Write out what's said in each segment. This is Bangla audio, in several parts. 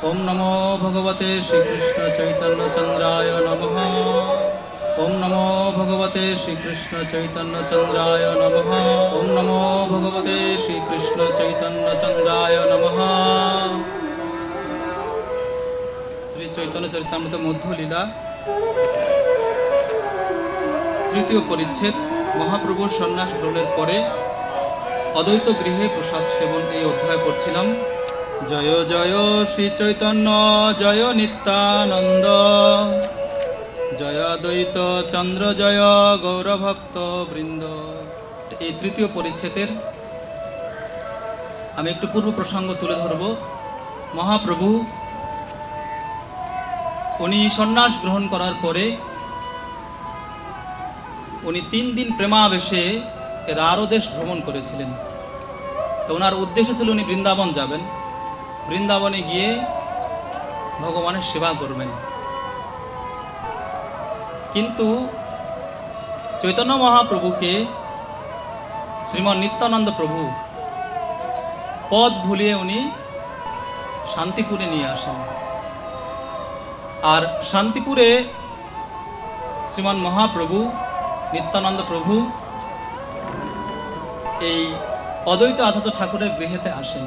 ओम नमो भगवते श्रीकृष्ण चैतन्य चंद्राय नमः। ओम नमो भगवते श्रीकृष्ण चैतन्य चंद्राय नमः। ओम नमो भगवते श्रीकृष्ण चैतन्य चंद्राय नमः। श्री चैतन्य चरितामृत मध्य लीला तृतीय परिच्छेद महाप्रभुर सन्यास ग्रहणের পরে अद्वैत गृहे प्रसाद सेवन এই অধ্যায় পড়ছিলাম। जय जय श्री चैतन्य जय नित्यानंद जय द्वैत चंद्र जय गौरभक्त बृंद। এই তৃতীয় পরিচ্ছেদের আমি একটু পূর্ব প্রসঙ্গ তুলে ধরব। মহাপ্রভু উনি সন্ন্যাস গ্রহণ করার পরে উনি 3 দিন প্রেমাবেশে রারো দেশ ভ্রমণ করেছিলেন। তো ওনার উদ্দেশ্য ছিল উনি বৃন্দাবন যাবেন, বৃন্দাবনে গিয়ে ভগবানের সেবা করবেন। কিন্তু চৈতন্য মহাপ্রভুকে শ্রীমান নিত্যানন্দ প্রভু পথ ভুলিয়ে উনি শান্তিপুরে নিয়ে আসেন। আর শান্তিপুরে শ্রীমান মহাপ্রভু নিত্যানন্দ প্রভু এই অদ্বৈত আচার্য ঠাকুরের গৃহেতে আসেন।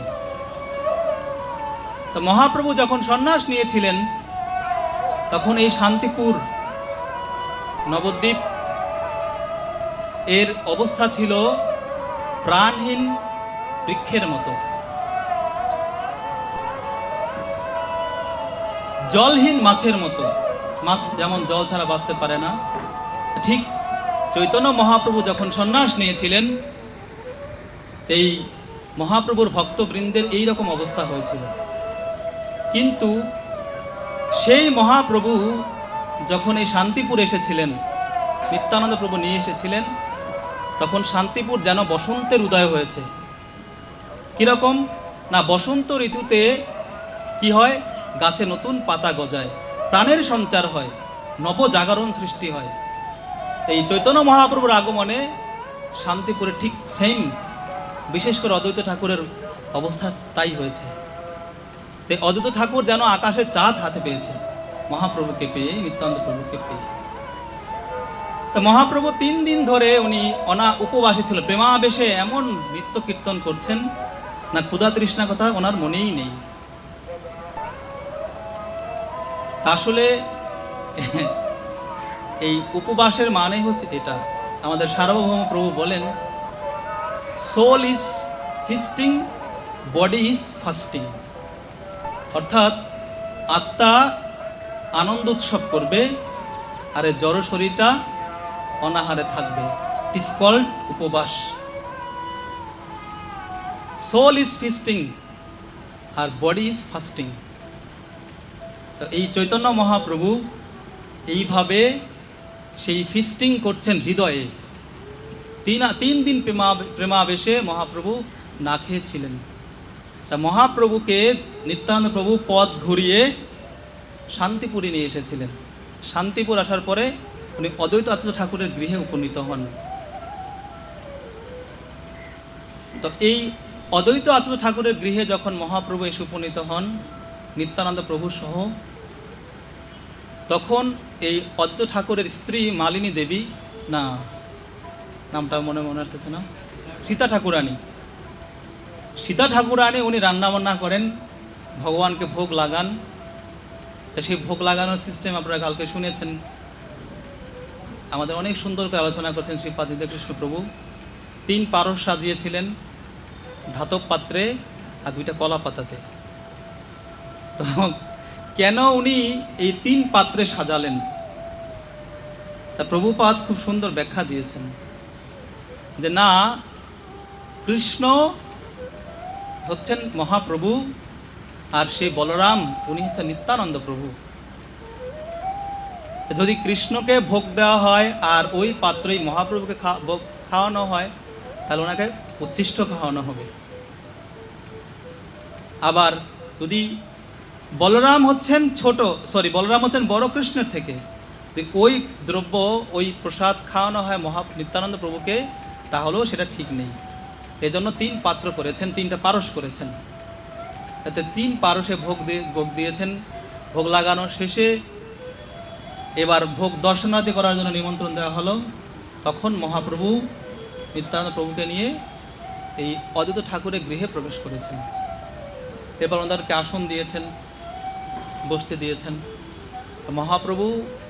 তো মহাপ্রভু যখন সন্ন্যাস নিয়েছিলেন তখন এই শান্তিপুর নবদ্বীপ এর অবস্থা ছিল প্রাণহীন বৃক্ষের মতো, জলহীন মাছের মতো। মাছ যেমন জল ছাড়া বাঁচতে পারে না, ঠিক চৈতন্য মহাপ্রভু যখন সন্ন্যাস নিয়েছিলেন এই মহাপ্রভুর ভক্তবৃন্দের এই রকম অবস্থা হয়েছিল। কিন্তু সেই মহাপ্রভু যখন এই শান্তিপুর এসেছিলেন, নিত্যানন্দ প্রভু নিয়ে এসেছিলেন, তখন শান্তিপুর যেন বসন্তের উদয় হয়েছে। কীরকম না, বসন্ত ঋতুতে কি হয়, গাছে নতুন পাতা গজায়, প্রাণের সঞ্চার হয়, নবজাগরণ সৃষ্টি হয়। এই চৈতন্য মহাপ্রভুর আগমনে শান্তিপুরে ঠিক সেম, বিশেষ করে অদ্বৈত ঠাকুরের অবস্থা তাই হয়েছে। তাই অদ্বৈত ঠাকুর যেন আকাশের চাঁদ হাতে পেয়েছে মহাপ্রভুকে পেয়ে, নিত্যানন্দ প্রভুকে পেয়ে। তো মহাপ্রভু 3 দিন ধরে উনি উপবাসী ছিল, প্রেমাবেশে এমন নৃত্য কীর্তন করছেন না, ক্ষুধা তৃষ্ণা কথা ওনার মনেই নেই। আসলে এই উপবাসের মানে হচ্ছে এটা। আমাদের সার্বভৌম প্রভু বলেন, soul is feasting, body is fasting. অর্থাৎ আত্মা আনন্দ উৎসব করবে আর জড় শরীরটা অনাহারে থাকবে। ইট ইজ কল্ড উপবাস। সোল ইজ ফিস্টিং আর বডি ইজ ফাস্টিং। তো এই চৈতন্য মহাপ্রভু এইভাবে সেই ফিস্টিং করছেন হৃদয়ে। 3 দিন প্রেমাবেশে মহাপ্রভু না খেয়েছিলেন। তা মহাপ্রভুকে নিত্যানন্দ প্রভু পথ ঘুরিয়ে শান্তিপুরে নিয়ে এসেছিলেন। শান্তিপুর আসার পরে উনি অদ্বৈত আচার্য ঠাকুরের গৃহে উপনীত হন। তো এই অদ্বৈত আচার্য ঠাকুরের গৃহে যখন মহাপ্রভু এসে উপনীত হন নিত্যানন্দ প্রভু সহ, তখন এই অদ্বৈত ঠাকুরের স্ত্রী মালিনী দেবী, না নামটা মনে আসছে না, সীতা ঠাকুরানী উনি রান্নাবান্না করেন, ভগবানকে ভোগ লাগান। সেই ভোগ লাগানোর সিস্টেম আপনারা কালকে শুনেছেন, আমাদের অনেক সুন্দর করে আলোচনা করেছেন শ্রীপাদ কৃষ্ণ প্রভু। 3 পারস সাজিয়েছিলেন, ধাতব পাত্রে আর 2টা কলা পাতাতে। তো কেন উনি এই 3 পাত্রে সাজালেন, তা প্রভুপাদ খুব সুন্দর ব্যাখ্যা দিয়েছেন যে না, কৃষ্ণ হচ্ছেন মহাপ্রভু আর সেই বলরাম উনি হচ্ছেন নিত্যানন্দ প্রভু। যদি কৃষ্ণকে ভোগ দেওয়া হয় আর ওই পাত্রেই মহাপ্রভুকে খাওয়ানো হয়, তাহলে ওনাকে উচ্ছিষ্ট খাওয়ানো হবে। আবার যদি বলরাম হচ্ছেন বড় কৃষ্ণের থেকে, ওই দ্রব্য ওই প্রসাদ খাওয়ানো হয় নিত্যানন্দ প্রভুকে, তাহলেও সেটা ঠিক নেই। এই জন্য 3 পাত্র করেছেন, 3টা পারস করেছেন। এতে 3 পারসে ভোগ দিয়েছেন। ভোগ লাগানো শেষে এবার ভোগ দর্শনার্থী করার জন্য নিমন্ত্রণ দেওয়া হলো। তখন মহাপ্রভু নিত্যানন্দ প্রভুকে নিয়ে এই অদ্বৈত ঠাকুরের গৃহে প্রবেশ করেছেন। এবার ওনাদেরকে আসন দিয়েছেন, বসতে দিয়েছেন। মহাপ্রভু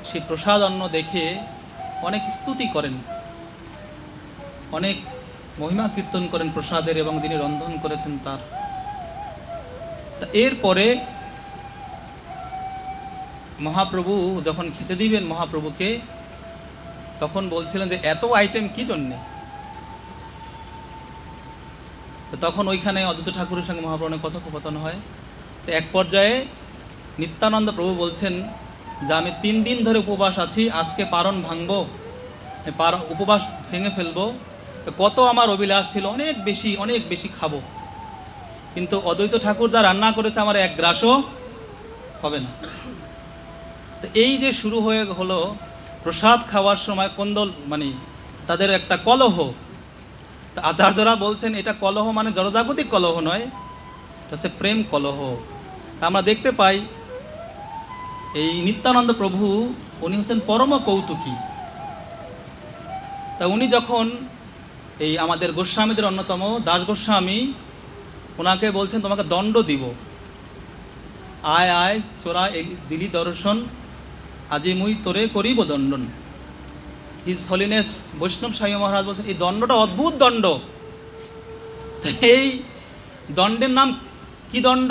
সেই প্রসাদ অন্ন দেখে অনেক স্তুতি করেন, অনেক মহিমা কীর্তন করেন প্রসাদের, এবং যিনি রন্ধন করেছেন তার। তা এরপরে মহাপ্রভু যখন খেতে দিবেন মহাপ্রভুকে, তখন বলছিলেন যে এত আইটেম কী জন্যে? তো তখন ওইখানে অদ্বৈত ঠাকুরের সঙ্গে মহাপ্রভুর কথোপকথন হয়। তো এক পর্যায়ে নিত্যানন্দ প্রভু বলছেন যে আমি 3 দিন ধরে উপবাস আছি, আজকে পারণ ভাঙবো, উপবাস ভেঙে ফেলবো। তো কত আমার অভিলাষ ছিল, অনেক বেশি খাবো, কিন্তু অদ্বৈত ঠাকুর যা রান্না করেছে আমার এক গ্রাসও হবে না। তো এই যে শুরু হয়ে হলো প্রসাদ খাওয়ার সময় কোন্দল, মানে তাদের একটা কলহ। তো আচার্যরা বলছেন এটা কলহ মানে জড়জাগতিক কলহ নয়, এটা হচ্ছে প্রেম কলহ। তা আমরা দেখতে পাই এই নিত্যানন্দ প্রভু উনি হচ্ছেন পরম কৌতুকী। তা উনি যখন এই আমাদের গোস্বামীদের অন্যতম দাস গোস্বামী, ওনাকে বলছেন তোমাকে দণ্ড দিব, আয় আয় চোরা দিলি দর্শন, আজি মুই তোরে করিব দণ্ডন। হিজ হলিনেস বৈষ্ণব স্বামী মহারাজ বলছেন এই দণ্ডটা অদ্ভুত দণ্ড। এই দণ্ডের নাম কি দণ্ড?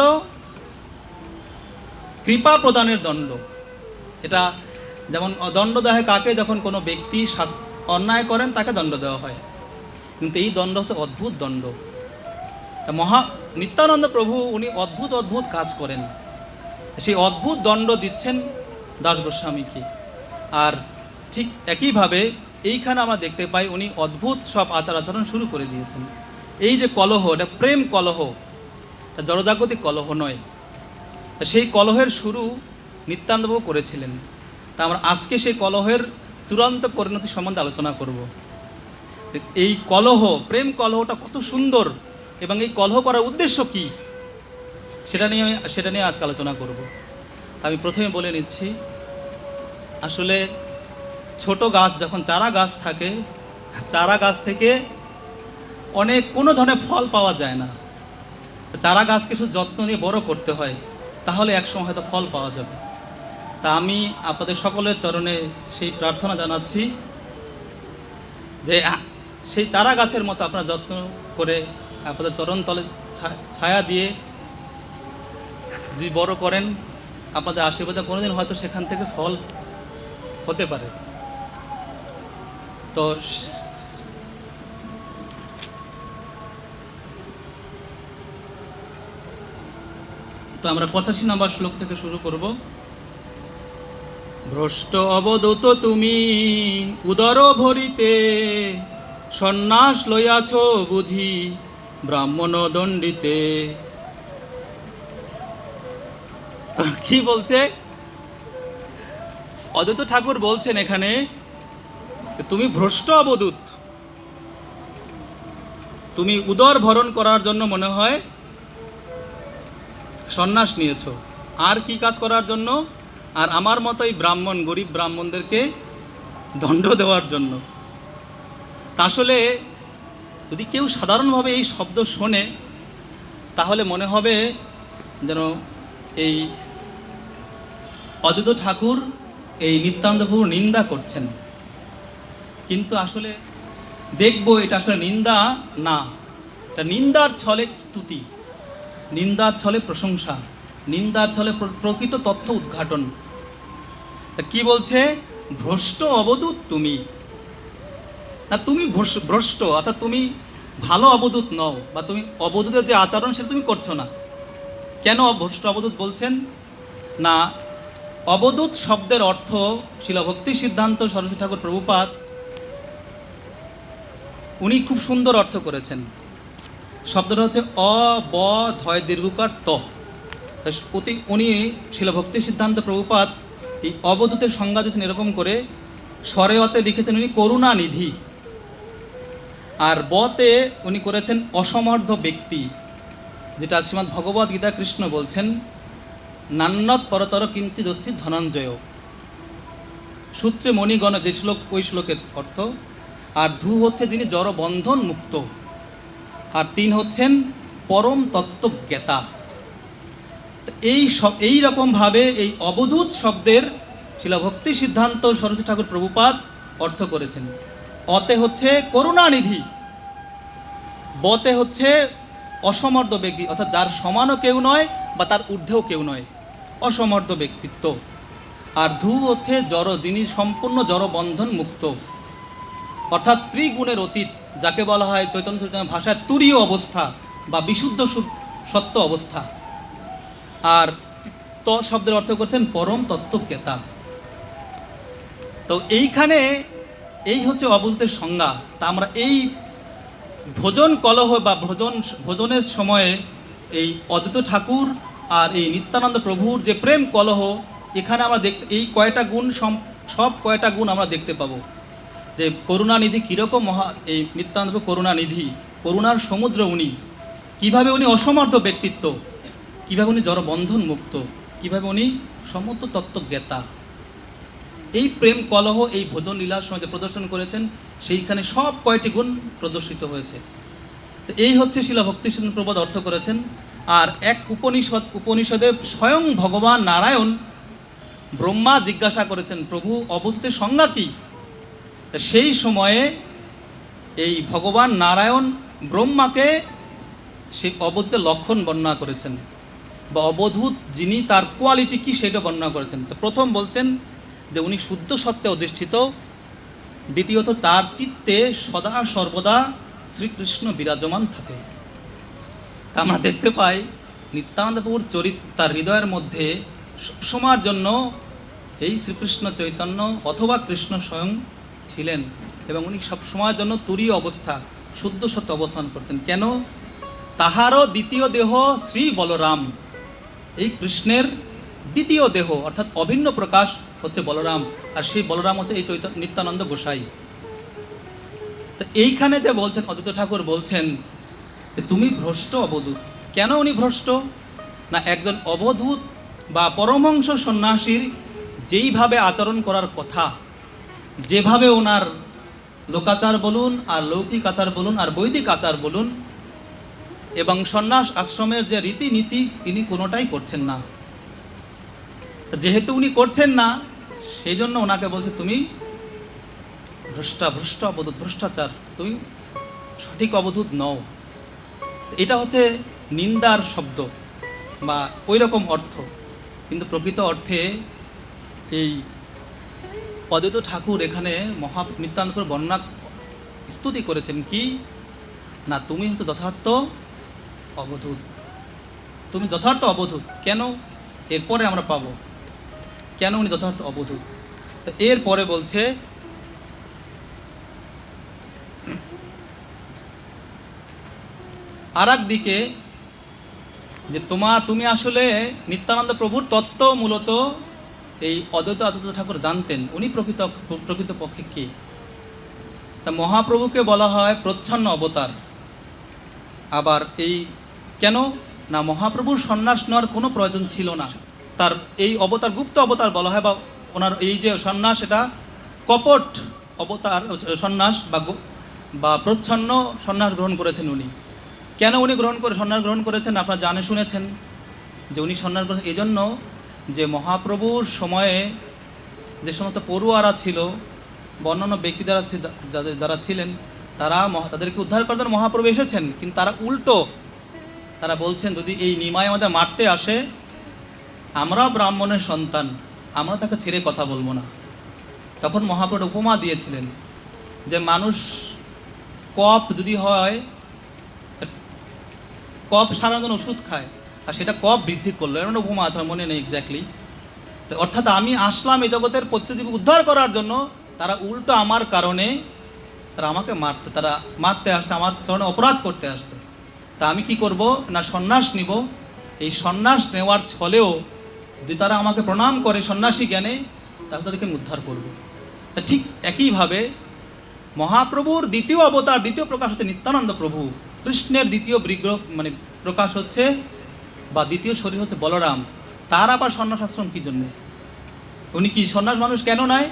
কৃপা প্রদানের দণ্ড। এটা যেমন দণ্ড দেওয়া হয় কাকে? যখন কোনো ব্যক্তি অন্যায় করেন তাকে দণ্ড দেওয়া হয়, কিন্তু এই দণ্ড হচ্ছে অদ্ভুত দণ্ড। তা নিত্যানন্দ প্রভু উনি অদ্ভুত কাজ করেন, সেই অদ্ভুত দণ্ড দিচ্ছেন দাস গোস্বামীকে। আর ঠিক একইভাবে এইখানে আমরা দেখতে পাই উনি অদ্ভুত সব আচরণ শুরু করে দিয়েছেন। এই যে কলহ, এটা প্রেম কলহ, এটা জড়জাগতিক কলহ নয়। সেই কলহের শুরু নিত্যানন্দবাবু করেছিলেন। তা আমরা আজকে সেই কলহের চূড়ান্ত পরিণতি সম্বন্ধে আলোচনা করব। এই কলহ, প্রেম কলহটা কত সুন্দর, এবং এই কলহ করার উদ্দেশ্য কি, সেটা নিয়ে আজকে আলোচনা করব। তা আমি প্রথমে বলে নিচ্ছি, আসলে ছোট গাছ যখন চারা গাছ থাকে, চারা গাছ থেকে কোনো ধরনের ফল পাওয়া যায় না। চারা গাছকে শুধু যত্ন নিয়ে বড় করতে হয়, তাহলে একসময় হয়তো ফল পাওয়া যাবে। তা আমি আপনাদের সকলের চরণে সেই প্রার্থনা জানাচ্ছি যে সেই চারা গাছের মতো আপনারা যত্ন করে আপনাদের চরণ তলে ছায়া দিয়ে যদি বড় করেন, আপনাদের আশীর্বাদে কোনোদিন হয়তো সেখান থেকে ফল হতে পারে। তো আমরা 85 নম্বর শ্লোক থেকে শুরু করব। ভ্রষ্ট অবদূত তুমি উদর ভরিতে, সন্ন্যাস লইয়াছ বুঝি ব্রাহ্মণ দণ্ডিতে। কি বলছে অদ্বৈত ঠাকুর? বলছেন এখানে তুমি ভ্রষ্ট অবদূত, তুমি উদর ভরণ করার জন্য মনে হয় সন্ন্যাস নিয়েছ, আর কি কাজ করার জন্য? আর আমার মতোই ব্রাহ্মণ, গরিব ব্রাহ্মণদেরকে দণ্ড দেওয়ার জন্য। তা আসলে যদি কেউ সাধারণভাবে এই শব্দ শোনে, তাহলে মনে হবে যেন এই অদ্বৈত ঠাকুর এই নিত্যানন্দ প্রভুর নিন্দা করছেন। কিন্তু আসলে দেখব এটা আসলে নিন্দা না, এটা নিন্দার ছলে স্তুতি, নিন্দার ছলে প্রশংসা, নিন্দার ছলে প্রকৃত তথ্য উদ্ঘাটন। কি বলছে? ভ্রষ্ট অবদূত তুমি, না তুমি ভ্রষ্ট, অর্থাৎ তুমি ভালো অবদূত নও, বা তুমি অবদূতের যে আচরণ সেটা তুমি করছো না। কেন ভ্রষ্ট অবদূত বলছেন? না, অবদূত শব্দের অর্থ শিল ভক্তি সিদ্ধান্ত সরস্বতী ঠাকুর প্রভুপাদ উনি খুব সুন্দর অর্থ করেছেন। শব্দটা হচ্ছে ব ধয় দীর্ঘকার ত। উনি শিল ভক্তি সিদ্ধান্ত প্রভুপাদ এই অবদূতের সংজ্ঞা দিয়েছেন এরকম করে, স্বরে অতে লিখেছেন উনি করুণানিধি, আর বতে উনি করেছেন অসমর্থ ব্যক্তি, যেটা শ্রীমদ্ ভগবদ্ গীতা কৃষ্ণ বলছেন, নান্যত পরতর কিন্তি দস্তি ধনঞ্জয়। সূত্রে মণিগণ যে শ্লোক, ওই শ্লোকের অর্থ। আর ধু হচ্ছে যিনি জড় বন্ধন মুক্ত, আর তিন হচ্ছেন পরম তত্ত্বজ্ঞাতা। এই রকমভাবে এই অবধূত শব্দের শিলা ভক্তি সিদ্ধান্ত সরস্বতী ঠাকুর প্রভুপাদ অর্থ করেছেন। অতে হচ্ছে করুণানিধি, বতে হচ্ছে অসমর্থ ব্যক্তি, অর্থাৎ যার সমানও কেউ নয় বা তার ঊর্ধ্বেও কেউ নয়, অসমর্থ ব্যক্তিত্ব। আর ধু হচ্ছে জড়, যিনি সম্পূর্ণ জড়বন্ধন মুক্ত, অর্থাৎ ত্রিগুণের অতীত, যাকে বলা হয় চৈতন্য চৈতন্য ভাষায় তুরীয় অবস্থা বা বিশুদ্ধ সত্য অবস্থা। আর ত শব্দের অর্থ করছেন পরম তত্ত্বজ্ঞাতা। তো এইখানে এই হচ্ছে অবধূতের সংজ্ঞা। তা আমরা এই ভোজন কলহ বা ভোজনের সময়ে এই অদ্বৈত ঠাকুর আর এই নিত্যানন্দ প্রভুর যে প্রেম কলহ, এখানে আমরা এই কয়টা গুণ, সব কয়টা গুণ আমরা দেখতে পাবো। যে করুণানিধি কীরকম এই নিত্যানন্দ করুণানিধি, করুণার সমুদ্র উনি, কীভাবে উনি অসমর্থ ব্যক্তিত্ব, কীভাবে উনি জড়বন্ধন মুক্ত, কীভাবে উনি সমস্ত তত্ত্বজ্ঞাতা। এই প্রেম কলহ এই ভোজন লীলার সময় যে প্রদর্শন করেছেন, সেইখানে সব কয়টি গুণ প্রদর্শিত হয়েছে। তো এই হচ্ছে শিলা ভক্তিসিদ্ধ প্রবোধ অর্থ করেছেন। আর এক উপনিষদে স্বয়ং ভগবান নারায়ণ ব্রহ্মা জিজ্ঞাসা করেছেন, প্রভু অবধূতের সংজ্ঞা কী? সেই সময়ে এই ভগবান নারায়ণ ব্রহ্মাকে সেই অবধূতের লক্ষণ বর্ণনা করেছেন, বা অবধূত যিনি তার কোয়ালিটি কী সেটা বর্ণনা করেছেন। তো প্রথম বলছেন যে উনি শুদ্ধ সত্ত্বে অধিষ্ঠিত, দ্বিতীয়ত তার চিত্তে সদা সর্বদা শ্রীকৃষ্ণ বিরাজমান থাকে। তা আমরা দেখতে পাই নিত্যানন্দ প্রভুর তার হৃদয়ের মধ্যে সবসময়ের জন্য এই শ্রীকৃষ্ণ চৈতন্য অথবা কৃষ্ণ স্বয়ং ছিলেন, এবং উনি সবসময়ের জন্য তুরীয় অবস্থা, শুদ্ধ সত্য অবস্থান করতেন। কেন? তাহারও দ্বিতীয় দেহ শ্রী বলরাম, এই কৃষ্ণের দ্বিতীয় দেহ অর্থাৎ অভিন্ন প্রকাশ হচ্ছে বলরাম, আর সেই বলরাম হচ্ছে এই নিত্যানন্দ গোসাই। তো এইখানে যে বলছেন অদ্বৈত ঠাকুর বলছেন তুমি ভ্রষ্ট অবধূত। কেন উনি ভ্রষ্ট? না, একজন অবধূত বা পরমহংস সন্ন্যাসীর যেইভাবে আচরণ করার কথা, যেভাবে ওনার লোকাচার বলুন আর লৌকিক আচার বলুন আর বৈদিক আচার বলুন, এবং সন্ন্যাস আশ্রমের যে রীতিনীতি, তিনি কোনোটাই করছেন না। যেহেতু উনি করছেন না, সেই জন্য ওনাকে বলছে তুমি ভ্রষ্ট অবধূত, ভ্রষ্টাচার, তুমি সঠিক অবধূত নও। এটা হচ্ছে নিন্দার শব্দ বা ওই রকম অর্থ, কিন্তু প্রকৃত অর্থে এই অদ্বৈত ঠাকুর এখানে নিত্যানন্দ বর্ণনা স্তুতি করেছেন কি না, তুমি হচ্ছে যথার্থ অবধূত, তুমি যথার্থ অবধূত। কেন? এরপরে আমরা পাবো কেন উনি যথার্থ অবধূত। তো এরপরে বলছে আর একদিকে যে তুমি আসলে নিত্যানন্দ প্রভুর তত্ত্ব মূলত এই অদ্বৈত আচার্য ঠাকুর জানতেন। উনি প্রকৃত পক্ষে কে? তা মহাপ্রভুকে বলা হয় প্রচ্ছন্ন অবতার। আবার এই কেন না, মহাপ্রভুর সন্ন্যাস নেওয়ার কোনো প্রয়োজন ছিল না। তার এই অবতার গুপ্ত অবতার বলা হয়, বা ওনার এই যে সন্ন্যাস, এটা কপট অবতার সন্ন্যাস বা প্রচ্ছন্ন সন্ন্যাস গ্রহণ করেছেন উনি। কেন উনি সন্ন্যাস গ্রহণ করেছেন? আপনারা শুনেছেন যে উনি সন্ন্যাস গ্রহণ এই জন্য যে মহাপ্রভুর সময়ে যে সমস্ত পড়ুয়ারা ছিল বা অন্যান্য ব্যক্তি যারা ছিলেন, তাদেরকে উদ্ধার করার জন্য মহাপ্রভু এসেছেন, কিন্তু তারা উল্টো তারা বলছেন যদি এই নিমাই আমাদের মারতে আসে, আমরা ব্রাহ্মণের সন্তান, আমরা তাকে ছেড়ে কথা বলবো না। তখন মহাপ্রভু উপমা দিয়েছিলেন যে মানুষ কফ যদি হয়, কফ সারানোর জন্য ওষুধ খায়, আর সেটা কফ বৃদ্ধি করলো, এমন উপমা আছে, মনে নেই এক্স্যাক্টলি। তো অর্থাৎ আমি আসলাম এই জগতের প্রত্যেকজীবী উদ্ধার করার জন্য, তারা উল্টো আমার কারণে তারা আমাকে মারতে আসছে, আমার কারণে অপরাধ করতে আসছে। তা আমি কি করব না, সন্ন্যাস নিব। এই সন্ন্যাস নেওয়ার ছলেও যদি তারা আমাকে প্রণাম করে সন্ন্যাসী জ্ঞানে, তাহলে তাদেরকে আমি উদ্ধার করব। ঠিক একইভাবে মহাপ্রভুর দ্বিতীয় অবতার, দ্বিতীয় প্রকাশ হচ্ছে নিত্যানন্দ প্রভু, কৃষ্ণের দ্বিতীয় বিগ্রহ, মানে প্রকাশ হচ্ছে বা দ্বিতীয় শরীর হচ্ছে বলরাম, তার আবার সন্ন্যাস আশ্রম কী জন্যে? উনি কি সন্ন্যাস মানুষ কেন নয়?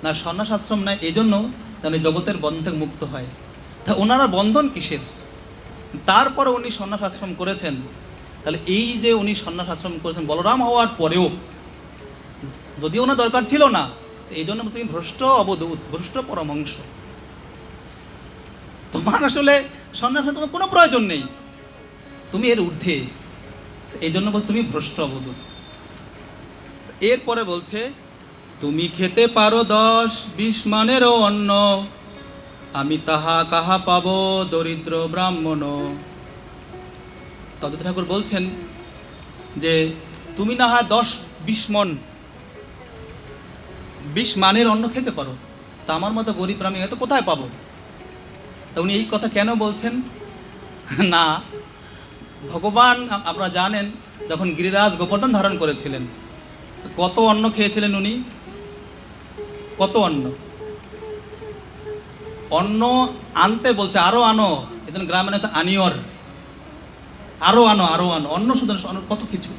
না, সন্ন্যাস আশ্রম নয় এই জন্য যেন জগতের বন্ধন থেকে মুক্ত হয়। তা ওনারা বন্ধন কিসের? তারপরে উনি সন্ন্যাস আশ্রম করেছেন। তাহলে এই যে উনি সন্ন্যাস আশ্রম করেছেন বলরাম হওয়ার পরেও, যদিও ওনার দরকার ছিল না, তো এই জন্য তুমি ভ্রষ্ট অবধূত, ভ্রষ্ট পরমহংস, তোমার আসলে সন্ন্যাসের তোমার কোনো প্রয়োজন নেই, তুমি এর ঊর্ধ্বে, এই জন্য বল তুমি ভ্রষ্ট অবধূত। এরপরে বলছে তুমি খেতে পারো 10-20 মানেরও অন্ন, আমি তাহা কাহা পাব দরিদ্র ব্রাহ্মণ। তদু ঠাকুর বলছেন যে তুমি না হয় 10-20 মন 20 মানের অন্ন খেতে পারো, তা আমার মতো গরিব ব্রাহ্মণ হয়তো কোথায় পাবো? তা উনি এই কথা কেন বলছেন? না, ভগবান আপনারা জানেন যখন গিরিরাজ গোবর্ধন ধারণ করেছিলেন কত অন্ন খেয়েছিলেন উনি? কত অন্ন? অন্ন আনতে বলছে, আরও আনো, এজন্য গ্রামে হচ্ছে আনিয়র, আরও আনো, আরও আনো, অন্ন শুধু কত কিছু,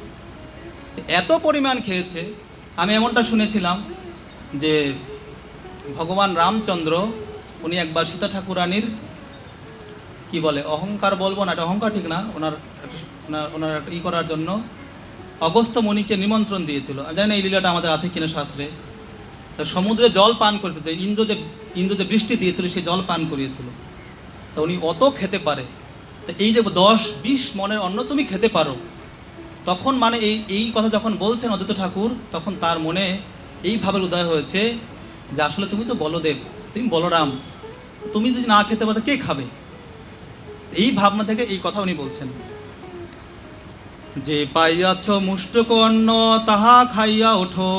এত পরিমাণ খেয়েছে। আমি এমনটা শুনেছিলাম যে ভগবান রামচন্দ্র উনি একবার সীতা ঠাকুরানীর কি বলে অহংকার বলবো না, এটা অহংকার ঠিক না, ওনার ই করার জন্য অগস্ত্য মুনিকে নিমন্ত্রণ দিয়েছিল। জানি না এই লীলাটা আমাদের আছে কিনা শাস্ত্রে। তো সমুদ্রে জল পান করেছে, ইন্দ্র যে বৃষ্টি দিয়েছিল সেই জল পান করিয়েছিল। তো উনি অত খেতে পারে। তো এই যে 10-20 মনের অন্ন তুমি খেতে পারো, তখন মানে এই কথা যখন বলছেন অদ্বৈত ঠাকুর, তখন তার মনে এই ভাবের উদয় হয়েছে যে আসলে তুমি তো বলদেব, তুমি বলরাম, তুমি যদি না খেতে পারো কে খাবে? এই ভাবনা থেকে এই কথা উনি বলছেন যে পাইয়াছ মুষ্টক অন্ন তাহা খাইয়া ওঠো,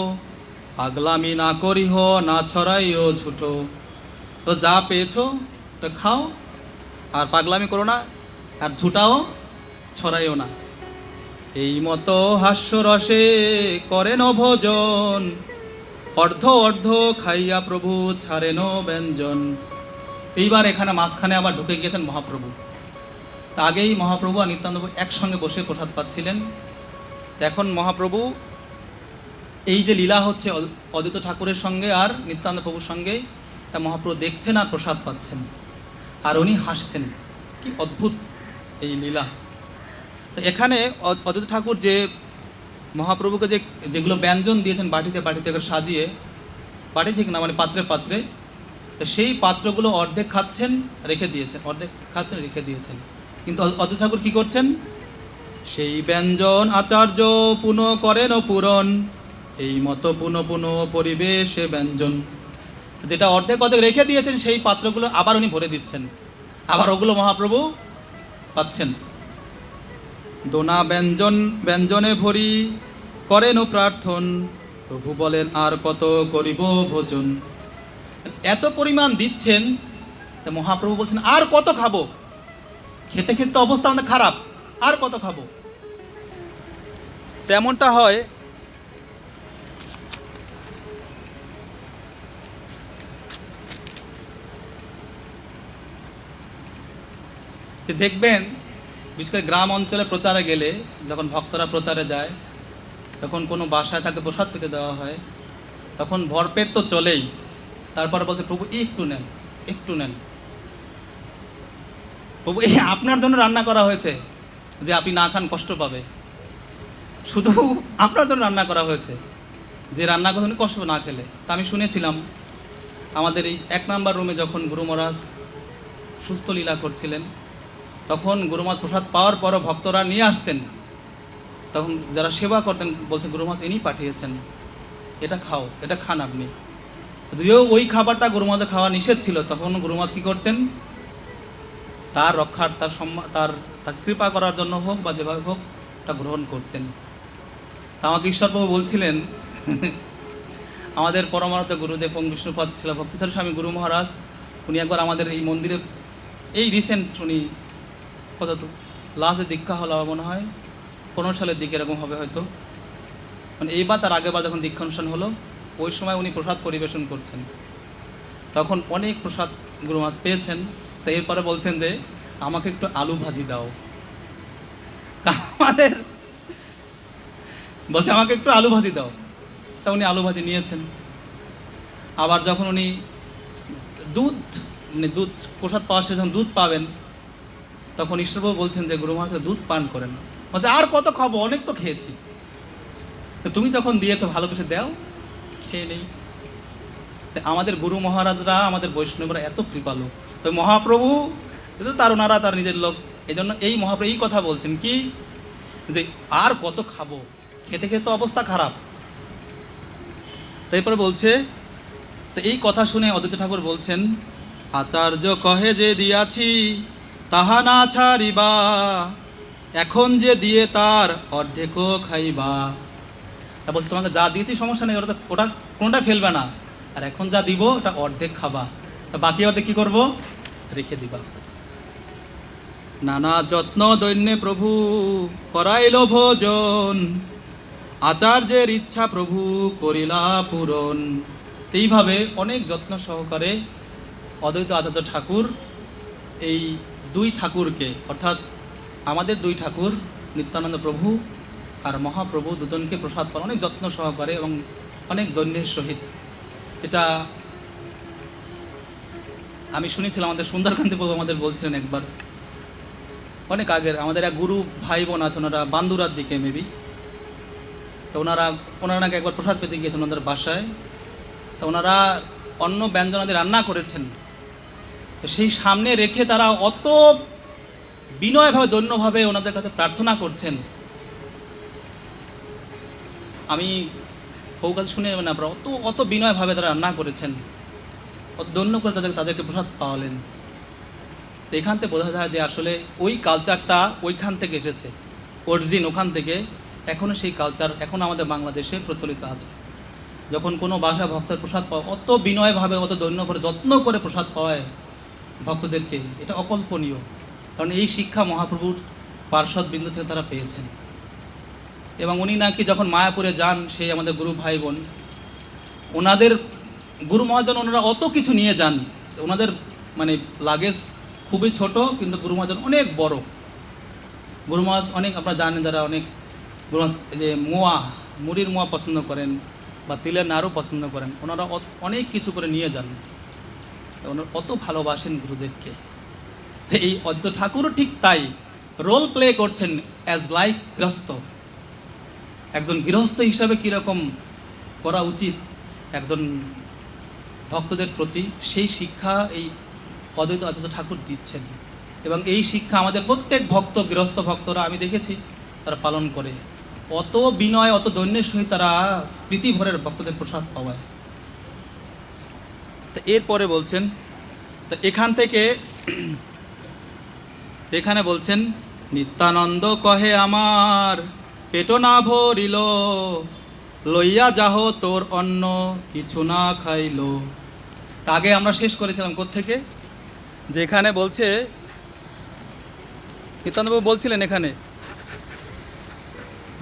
পাগলামি না করিহ না ছড়াইও ঝুঠো। তো যা পেয়েছো ওটা খাও, আর পাগলামি করো না, আর ঝুটাও ছড়াইও না। এই মতো হাস্যরসে করেন ভোজন, অর্ধ অর্ধ খাইয়া প্রভু ছাড়েন ব্যঞ্জন। এইবার এখানে মাঝখানে আবার ঢুকে গিয়েছেন মহাপ্রভু। তা আগেই মহাপ্রভু আর নিত্যানন্দ একসঙ্গে বসে প্রসাদ পাচ্ছিলেন। এখন মহাপ্রভু এই যে লীলা হচ্ছে অদ্বৈত ঠাকুরের সঙ্গে আর নিত্যানন্দ প্রভুর সঙ্গে, তা মহাপ্রভু দেখছেন আর প্রসাদ পাচ্ছেন, আর উনি হাসছেন। কি অদ্ভুত এই লীলা! তো এখানে অদ্বৈত ঠাকুর যে মহাপ্রভুকে যেগুলো ব্যঞ্জন দিয়েছেন বাটিতে বাটিতে করে সাজিয়ে, বাটি ঠিক না মানে পাত্রে পাত্রে, তো সেই পাত্রগুলো অর্ধেক খাচ্ছেন রেখে দিয়েছেন, অর্ধেক খাচ্ছেন রেখে দিয়েছেন। কিন্তু অদ্বৈত ঠাকুর কী করছেন? সেই ব্যঞ্জন আচার্য পুনঃ করেন পূরণ, এই মতো পুনঃ পুনঃ পরিবেশে ব্যঞ্জন। যেটা অর্ধেক অর্ধেক রেখে দিয়েছেন সেই পাত্রগুলো আবার উনি ভরে দিচ্ছেন, আবার ওগুলো মহাপ্রভু পাচ্ছেন। দোনা ব্যঞ্জনে ভরি করেন প্রার্থন, প্রভু বলেন আর কত করিব ভোজন। এত পরিমাণ দিচ্ছেন, মহাপ্রভু বলছেন আর কত খাবো, খেতে খেতে অবস্থা আমাদের খারাপ, আর কত খাবো। তেমনটা হয় যে দেখবেন বিশেষ করে গ্রাম অঞ্চলে প্রচারে গেলে, যখন ভক্তরা প্রচারে যায়, তখন কোনো বাসায় তাকে প্রসাদ পেতে দেওয়া হয়, তখন ভরপেট তো চলেই, তারপরে বলছে প্রভু একটু নেন, একটু নেন, প্রভু এই আপনার জন্য রান্না করা হয়েছে, যে আপনি না খান কষ্ট পাবে, শুধু আপনার জন্য রান্না করা হয়েছে, যে রান্না করতে উনি কষ্ট না খেলে। তা আমি শুনেছিলাম আমাদের এই 1 নম্বর রুমে যখন গুরু মহারাজ সুস্থ লীলা করছিলেন, তখন গুরু মহারাজ প্রসাদ পাওয়ার পরও ভক্তরা নিয়ে আসতেন, তখন যারা সেবা করতেন বলছেন গুরু মহারাজ ইনি পাঠিয়েছেন, এটা খাও, এটা খান আপনি। যদিও ওই খাবারটা গুরু মহারাজের খাওয়া নিষেধ ছিল, তখন গুরু মহারাজ কী করতেন? তার রক্ষার, তার সম্মান, তার কৃপা করার জন্য হোক বা যেভাবে হোক তা গ্রহণ করতেন। তা আমাকে ঈশ্বরপ্রভু বলছিলেন আমাদের পরমার্থ গুরুদেব এবং বিষ্ণুপদ ছিল ভক্তিস্বরূপ স্বামী গুরু মহারাজ, উনি একবার আমাদের এই মন্দিরে এই রিসেন্ট উনি কত লাস্ট দীক্ষা হলো মনে হয় 15 সালের দিকে এরকম হবে হয়তো, মানে এইবার তার আগেরবার যখন দীক্ষা অনুষ্ঠান হলো ওই সময় উনি প্রসাদ পরিবেশন করছেন, তখন অনেক প্রসাদ গুরু মহারাজ পেয়েছেন। তো এরপরে বলছেন যে আমাকে একটু আলু ভাজি দাও, তা আমাদের বলছে আমাকে একটু আলু ভাজি দাও, তা উনি আলু ভাজি নিয়েছেন। আবার যখন উনি দুধ মানে দুধ প্রসাদ পাওয়ার শেষে যখন দুধ পাবেন, তখন ঈশ্বরবাবু বলছেন যে গুরু মহারাজ দুধ পান করেন। বলছে আর কত খাবো, অনেক তো খেয়েছি, তো তুমি যখন দিয়েছো ভালো করে দাও, খেয়ে নেই। আমাদের গুরু মহারাজরা, আমাদের বৈষ্ণবরা এত কৃপালু, তো মহাপ্রভু তার ওনারা তার নিজের লোক, এই জন্য এই মহাপ্রভু এই কথা বলছেন কি, যে আর কত খাবো, খেতে খেতে অবস্থা খারাপ। তারপরে বলছে, তো এই কথা শুনে অদ্বৈত ঠাকুর বলছেন, আচার্য কহে যে দিয়াছি তাহা না ছাড়িবা, এখন যে দিয়ে তার অর্ধেকও খাইবা। তা বলছে তোমাকে যা দিয়েছি সমস্যা নেই, ওটা কোনোটা ফেলবে না, আর এখন যা দিব ওটা অর্ধেক খাবা, তা বাকি অর্ধেক কী করবো, রেখে দিবা। নানা যত্ন দৈন্যে প্রভু করাইল ভোজন, আচার্যের ইচ্ছা প্রভু করিলা পূরণ। এইভাবে অনেক যত্ন সহকারে অদ্বৈত আচার্য ঠাকুর এই দুই ঠাকুরকে, অর্থাৎ আমাদের দুই ঠাকুর নিত্যানন্দ প্রভু আর মহাপ্রভু দুজনকে প্রসাদ পান অনেক যত্ন সহকারে এবং অনেক দৈন্যের সহিত। এটা আমি শুনেছিলাম, আমাদের সুন্দরকান্তি প্রভু আমাদের বলছিলেন একবার, অনেক আগের, আমাদের এক গুরু ভাই বোন আছেন, ওনারা বান্দুরার দিকে মেবি, তো ওনারা নাকি একবার প্রসাদ পেতে গিয়েছেন ওনাদের বাসায়, তো ওনারা অন্ন ব্যঞ্জনাদি রান্না করেছেন, তো সেই সামনে রেখে তারা অত বিনয়ভাবে দৈন্যভাবে ওনাদের কাছে প্রার্থনা করছেন। আমি বহু কাছে শুনে নেবেন আপনারা, অত বিনয়ভাবে তারা রান্না করেছেন, অত দৈন্য করে তাদেরকে প্রসাদ পাওয়ালেন। তো এখান থেকে বোঝা যায় যে আসলে ওই কালচারটা ওইখান থেকে এসেছে, অরিজিন ওখান থেকে, এখনও সেই কালচার এখন আমাদের বাংলাদেশে প্রচলিত আছে। যখন কোনো বাসায় ভক্তের প্রসাদ পাওয়া, অত বিনয়ভাবে অত দৈন্য করে যত্ন করে প্রসাদ পাওয়ায় ভক্তদেরকে, এটা অকল্পনীয়। কারণ এই শিক্ষা মহাপ্রভুর পার্শ্বদবৃন্দ থেকে তারা পেয়েছেন। এবং উনি নাকি যখন মায়াপুরে যান, সেই আমাদের গুরু ভাই বোন, ওনাদের গুরু মহাজন ওনারা অত কিছু নিয়ে যান, ওনাদের মানে লাগেজ খুবই ছোট, কিন্তু গুরু মহাজন অনেক বড়। গুরু মহাজ অনেক, আপনারা জানেন যারা অনেক গুরু যে মুড়ির মোয়া পছন্দ করেন বা তিলের নাড়ু পছন্দ করেন, ওনারা অনেক কিছু করে নিয়ে যান, ওনারা অত ভালোবাসেন গুরুদেবকে। তো এই অদ্বৈত ঠাকুরও ঠিক তাই রোল প্লে করছেন অ্যাজ লাইক গৃহস্থ। একজন গৃহস্থ হিসাবে কীরকম করা উচিত একজন ভক্তদের প্রতি, সেই শিক্ষা এই অদ্বৈত আচার্য ঠাকুর দিচ্ছেন। এবং এই শিক্ষা আমাদের প্রত্যেক ভক্ত, গৃহস্থ ভক্তরা আমি দেখেছি তারা পালন করে, অত বিনয় অত দৈন্যের সহিত তারা প্রীতিভরের ভক্তদের প্রসাদ পাওয়ায়। তো এরপরে বলছেন, তো এখান থেকে এখানে বলছেন, নিত্যানন্দ কহে আমার পেট না ভরিল, লইয়া যাহ তোর অন্ন কিছু না খাইল। আগে আমরা শেষ করেছিলাম কোত্থেকে, যে এখানে বলছে, নিত্যানন্দবাবু বলছিলেন এখানে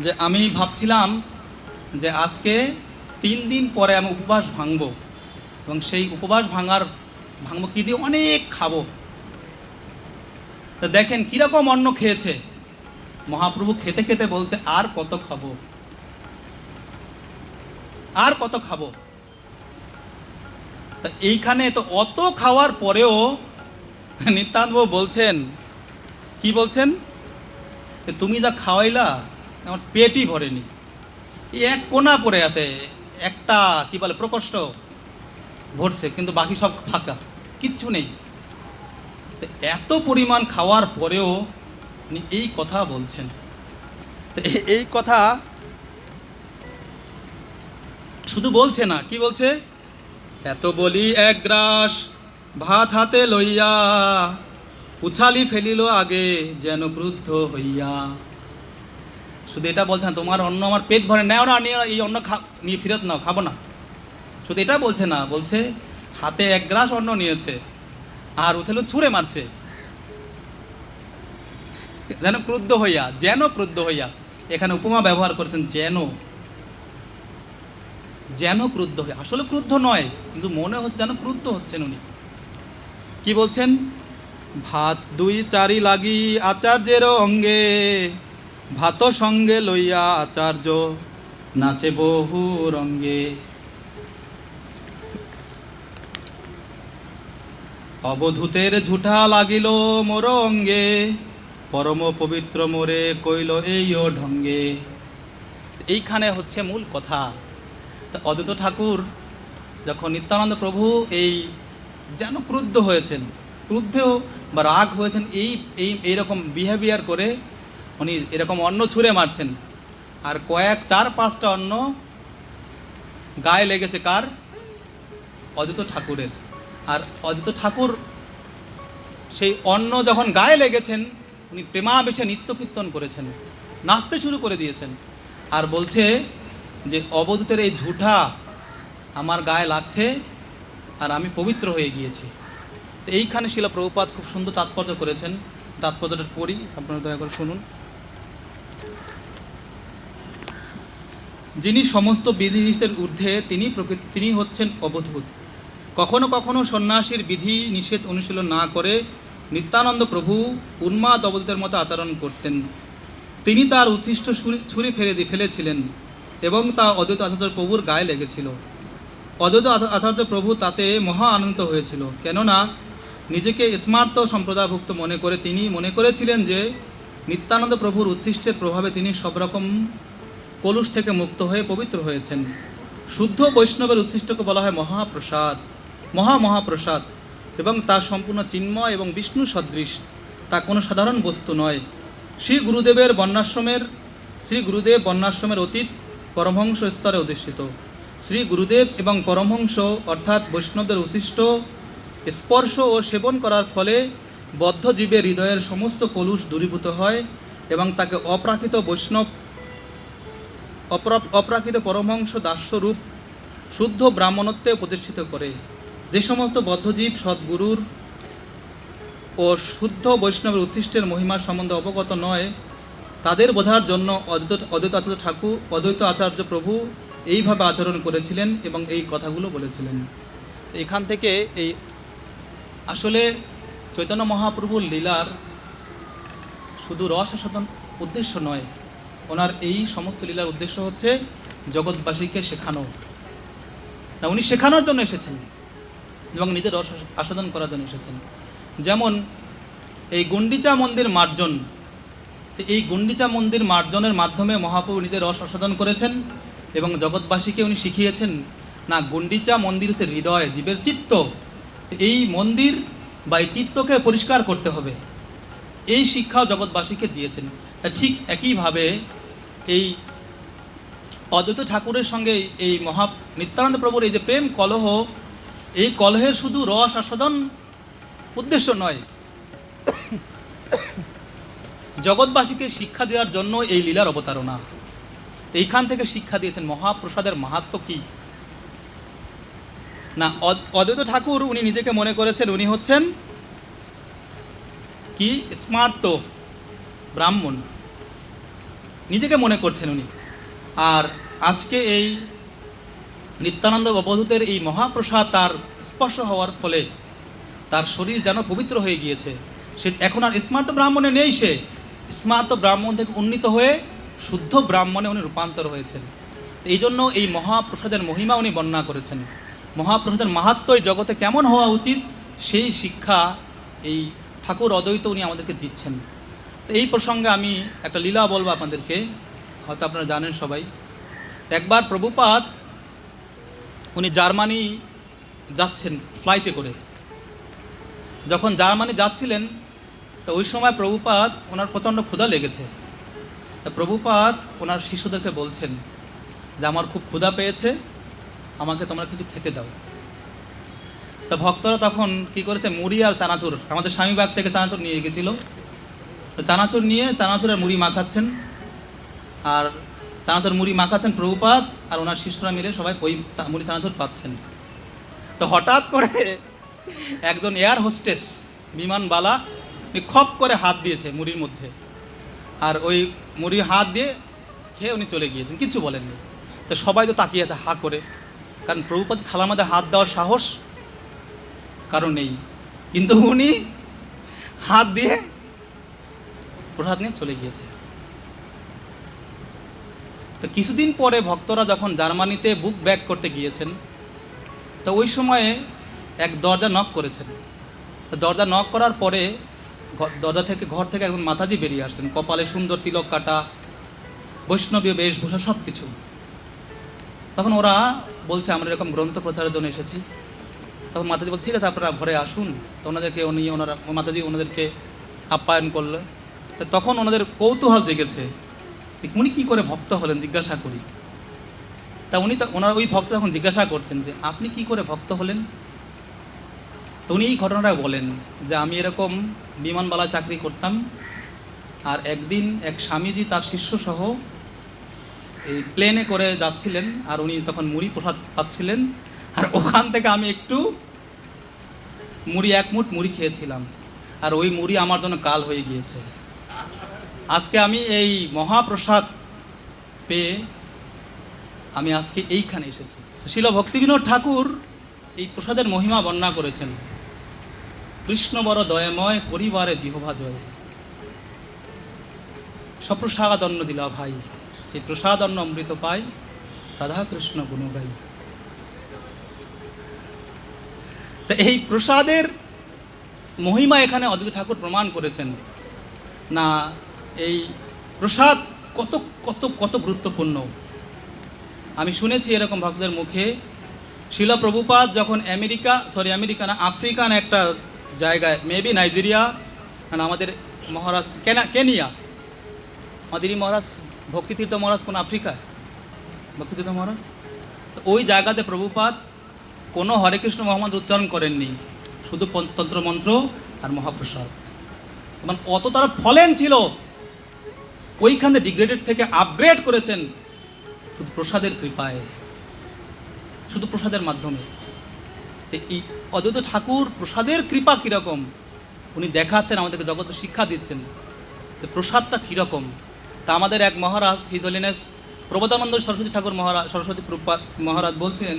যে আমি ভাবছিলাম যে আজকে 3 দিন পরে আমি উপবাস ভাঙব, এবং সেই উপবাস ভাঙবো কী দিয়ে, অনেক খাবো। তো দেখেন কীরকম অন্ন খেয়েছে মহাপ্রভু, খেতে খেতে বলছে আর কত খাবো, আর কত খাবো। তা এইখানে তো অত খাওয়ার পরেও নিত্যানন্দবাবু বলছেন, কি বলছেন, তুমি যা খাওয়াইলা আমার পেটই ভরেনি, এক কোণা পড়ে আছে, একটা কি বলে প্রকোষ্ঠ ভরছে, কিন্তু বাকি সব ফাঁকা, কিচ্ছু নেই। তো এত পরিমাণ খাওয়ার পরেও উনি এই কথা বলছেন। তো এই কথা শুধু বলছে না, কি বলছে, এত বলি এক গ্রাস ভাত হাতে লইয়া, উছালি ফেলিল আগে যেন ক্রুদ্ধ হইয়া। শুধু এটা বলছে না, তোমার অন্ন আমার পেট ভরে, নেও না, নিয়ে এই অন্ন নিয়ে ফেরত নাও, খাবো না, শুধু এটা বলছে না, বলছে হাতে 1 গ্রাস অন্ন নিয়েছে আর উঠেলো ছুঁড়ে মারছে যেন ক্রুদ্ধ হইয়া, যেন ক্রুদ্ধ হইয়া। এখানে উপমা ব্যবহার করেছেন, যেন ক্রুদ্ধ হইয়া, আসলে ক্রুদ্ধ নয়, কিন্তু মনে হচ্ছে যেন ক্রুদ্ধ হচ্ছেন উনি। কি বলছেন, ভাত 2 চারি লাগি আচার্যের অঙ্গে, ভাত সঙ্গে লইয়া আচার্য নাচে বহু রঙ্গে। অবধূতের ঝুঠা লাগিল মোর অঙ্গে, পরম পবিত্র মোরে কইল এই ও ঢঙ্গে। এইখানে হচ্ছে মূল কথা। তা অদ্বৈত ঠাকুর যখন নিত্যানন্দ প্রভু এই যেন ক্রুদ্ধ হয়েছেন, ক্রুদ্ধেও বা রাগ হয়েছেন, এইরকম বিহেভিয়ার করে উনি এরকম অন্ন ছুঁড়ে মারছেন, আর কয়েক 4-5টা অন্ন গায়ে লেগেছে কার? অদ্বৈত ঠাকুরের। আর অদ্বৈত ঠাকুর সেই অন্ন যখন গায়ে লেগেছেন, উনি প্রেমাবেশে নৃত্য কীর্তন করেছেন, নাচতে শুরু করে দিয়েছেন, আর বলছে যে অবধূতের এই ঝুঠা আমার গায়ে লাগছে আর আমি পবিত্র হয়ে গিয়েছি। তো এইখানে শিলা প্রভুপাদ খুব সুন্দর তাৎপর্য করেছেন। তাৎপর্যটা পড়ি, আপনারা দয়া করে শুনুন। যিনি সমস্ত বিধিনিষেধের ঊর্ধ্বে, তিনি হচ্ছেন অবধূত। কখনো কখনো সন্ন্যাসীর বিধি নিষেধ অনুশীলন না করে নিত্যানন্দ প্রভু উন্মাদ অবধূতের মতো আচরণ করতেন। তিনি তার উচ্ছিষ্ট ছুরি ফেলেছিলেন এবং তা অদ্বৈত আচার্য প্রভুর গায়ে লেগেছিল। অদ্বৈত আচার্য প্রভু তাতে মহা আনন্দিত হয়েছিল, কেননা নিজেকে স্মার্ত সম্প্রদায়ভুক্ত মনে করে তিনি মনে করেছিলেন যে নিত্যানন্দ প্রভুর উচ্ছিষ্টের প্রভাবে তিনি সব রকম কলুষ থেকে মুক্ত হয়ে পবিত্র হয়েছেন। শুদ্ধ বৈষ্ণবের উচ্ছিষ্টকে বলা হয় মহাপ্রসাদ, মহাপ্রসাদ, এবং তা সম্পূর্ণ চিন্ময় এবং বিষ্ণু সদৃশ, তা কোনো সাধারণ বস্তু নয়। শ্রী গুরুদেব বর্ণাশ্রমের অতীত পরমহংস স্তরে অধিষ্ঠিত। শ্রী গুরুদেব এবং পরমহংস অর্থাৎ বৈষ্ণবদের উচ্ছিষ্ট স্পর্শ ও সেবন করার ফলে বদ্ধ জীবের হৃদয়ের সমস্ত কলুষ দূরীভূত হয় এবং তাকে অপ্রাকৃত পরমহংস দাস্যরূপ শুদ্ধ ব্রাহ্মণত্বে প্রতিষ্ঠিত করে। যে সমস্ত বদ্ধজীব সদ্গুরুর ও শুদ্ধ বৈষ্ণবের উচ্ছিষ্টের মহিমার সম্বন্ধে অবগত নয়, তাদের বোঝার জন্য অদ্বৈত আচার্য প্রভু এইভাবে আচরণ করেছিলেন এবং এই কথাগুলো বলেছিলেন। এখান থেকে এই আসলে চৈতন্য মহাপ্রভুর লীলার শুধু রস আস্বাদন উদ্দেশ্য নয়, ওনার এই সমস্ত লীলার উদ্দেশ্য হচ্ছে জগৎবাসীকে শেখানো। না, উনি শেখানোর জন্য এসেছেন এবং নিজের রস আস্বাদন করার জন্য এসেছেন। যেমন এই গুন্ডিচা মন্দির মার্জন, এই গুন্ডিচা মন্দির মার্জনের মাধ্যমে মহাপ্রভু নিজের রস আস্বাদন করেছেন এবং জগৎবাসীকে উনি শিখিয়েছেন না, গুন্ডিচা মন্দির হচ্ছে হৃদয়, জীবের চিত্ত। এই মন্দির বা এই চিত্তকে পরিষ্কার করতে হবে, এই শিক্ষাও জগৎবাসীকে দিয়েছেন। ঠিক একইভাবে এই অদ্বৈত ঠাকুরের সঙ্গে এই নিত্যানন্দ প্রভুর এই যে প্রেম কলহ, এই কলহের শুধু রস আস্বাদন উদ্দেশ্য নয়, জগৎবাসীকে শিক্ষা দেওয়ার জন্য এই লীলার অবতারণা। এইখান থেকে শিক্ষা দিয়েছেন মহাপ্রসাদের মাহাত্ম্য কী। না, অদ্বৈত ঠাকুর উনি নিজেকে মনে করেছেন উনি হচ্ছেন কি স্মার্ত ব্রাহ্মণ, নিজেকে মনে করছেন উনি। আর আজকে এই নিত্যানন্দ অবধূতের এই মহাপ্রসাদ তার স্পর্শ হওয়ার ফলে তার শরীর যেন পবিত্র হয়ে গিয়েছে। সে এখন আর স্মার্ত ব্রাহ্মণে নেই, সে স্মার্ত ব্রাহ্মণ থেকে উন্নীত হয়ে শুদ্ধ ব্রাহ্মণে উনি রূপান্তর হয়েছেন। এই জন্য এই মহাপ্রসাদের মহিমা উনি বর্ণনা করেছেন। মহাপ্রসাদের মাহাত্ম্য এই জগতে কেমন হওয়া উচিত সেই শিক্ষা এই ঠাকুর অদ্বৈত উনি আমাদেরকে দিচ্ছেন। তো এই প্রসঙ্গে আমি একটা লীলা বলবো আপনাদেরকে, হয়তো আপনারা জানেন সবাই। একবার প্রভুপাদ উনি জার্মানি যাচ্ছেন ফ্লাইটে করে। যখন জার্মানি যাচ্ছিলেন তো ওই সময় প্রভুপাদ ওনার প্রচণ্ড ক্ষুধা লেগেছে। তা প্রভুপাদ ওনার শিষ্যদেরকে বলছেন যে আমার খুব ক্ষুধা পেয়েছে, আমাকে তোমরা কিছু খেতে দাও। তা ভক্তরা তখন কি করেছে, মুড়ি আর চানাচুর, আমাদের স্বামীবাগ থেকে চানাচুর নিয়ে গেছিল। তো চানাচুর নিয়ে চানাচুরের মুড়ি মাখাচ্ছেন, আর চানাচুর মুড়ি মাখাচ্ছেন প্রভুপাদ আর ওনার শিষ্যরা মিলে সবাই ওই মুড়ি চানাচুর পাচ্ছেন। তো হঠাৎ করে একজন এয়ার হোস্টেস বিমানবালা খপ করে হাত দিয়েছে মুড়ির মধ্যে, আর ওই মুড়ি হাত দিয়ে খেয়ে উনি চলে গিয়েছেন, কিচ্ছু বলেননি। তো সবাই তো তাকিয়ে আছে হা করে, কারণ প্রভুপাদ থালার মধ্যে হাত দেওয়ার সাহস কারণ নেই, কিন্তু উনি হাত দিয়ে প্রসাদ নিয়ে চলে গিয়েছে। তো কিছুদিন পরে ভক্তরা যখন জার্মানিতে বুক ব্যাক করতে গিয়েছেন, তো ওই সময়ে এক দরজা নক করেছেন। তো দরজা নক করার পরে দরজা থেকে ঘর থেকে একজন মাতাজি বেরিয়ে আসলেন, কপালে সুন্দর তিলক কাটা, বৈষ্ণবীয় বেশভূষা সব কিছু। তখন ওরা বলছে আমরা এরকম গ্রন্থ প্রচারের জন্য এসেছি। তখন মাতাজি বলছে ঠিক আছে আপনারা ঘরে আসুন। তো মাতাজি ওনাদেরকে আপ্যায়ন করলো। তো তখন ওনাদের কৌতূহল জেগেছে, উনি কী করে ভক্ত হলেন জিজ্ঞাসা করি। তা ওনার ওই ভক্ত তখন জিজ্ঞাসা করছেন যে আপনি কি করে ভক্ত হলেন। তো উনি এই ঘটনাটা বলেন যে আমি এরকম বিমানবালা চাকরি করতাম, আর একদিন এক স্বামীজি তার শিষ্যসহ এই প্লেনে করে যাচ্ছিলেন, আর উনি তখন মুড়ি প্রসাদ পাচ্ছিলেন, আর ওখান থেকে আমি একটু এক মুঠ মুড়ি খেয়েছিলাম, আর ওই মুড়ি আমার জন্য কাল হয়ে গিয়েছে। আজকে আমি এই মহাপ্রসাদ পেয়ে আমি আজকে এইখানে এসেছি। শিল ভক্তিবিনোদ ঠাকুর এই প্রসাদের মহিমা বর্ণনা করেছেন। কৃষ্ণ বড় দয়াময় পরিবারে জিহ্বা জয়, সপ্রসাদ অন্ন দিলা ভাই, এই প্রসাদ অন্ন অমৃত পাই, রাধাকৃষ্ণ গুণ গাই। তা এই প্রসাদের মহিমা এখানে অদ্বৈত ঠাকুর প্রমাণ করেছেন না, এই প্রসাদ কত কত কত গুরুত্বপূর্ণ। আমি শুনেছি এরকম ভক্তদের মুখে, শিল প্রভুপাদ যখন আফ্রিকান একটা জায়গায়, মেবি নাইজেরিয়া, আমাদের মহারাজ কেনিয়া, আমাদেরই মহারাজ ভক্তিতীর্থ মহারাজ কোন আফ্রিকায়, ভক্তিতীর্থ মহারাজ, তো ওই জায়গাতে প্রভুপাদ কোনো হরে কৃষ্ণ মোহাম্মদ উচ্চারণ করেননি, শুধু পঞ্চতন্ত্র মন্ত্র আর মহাপ্রসাদ। মানে অত তারা ফলেন ছিল, ওইখানে ডিগ্রেডেড থেকে আপগ্রেড করেছেন শুধু প্রসাদের কৃপায়, শুধু প্রসাদের মাধ্যমে। তো এই অদ্বৈত ঠাকুর প্রসাদের কৃপা কীরকম উনি দেখাচ্ছেন, আমাদেরকে জগৎ শিক্ষা দিচ্ছেন যে প্রসাদটা কীরকম। তা আমাদের এক মহারাজ হিজ হোলিনেস প্রবোধানন্দ সরস্বতী ঠাকুর সরস্বতী মহারাজ বলছেন,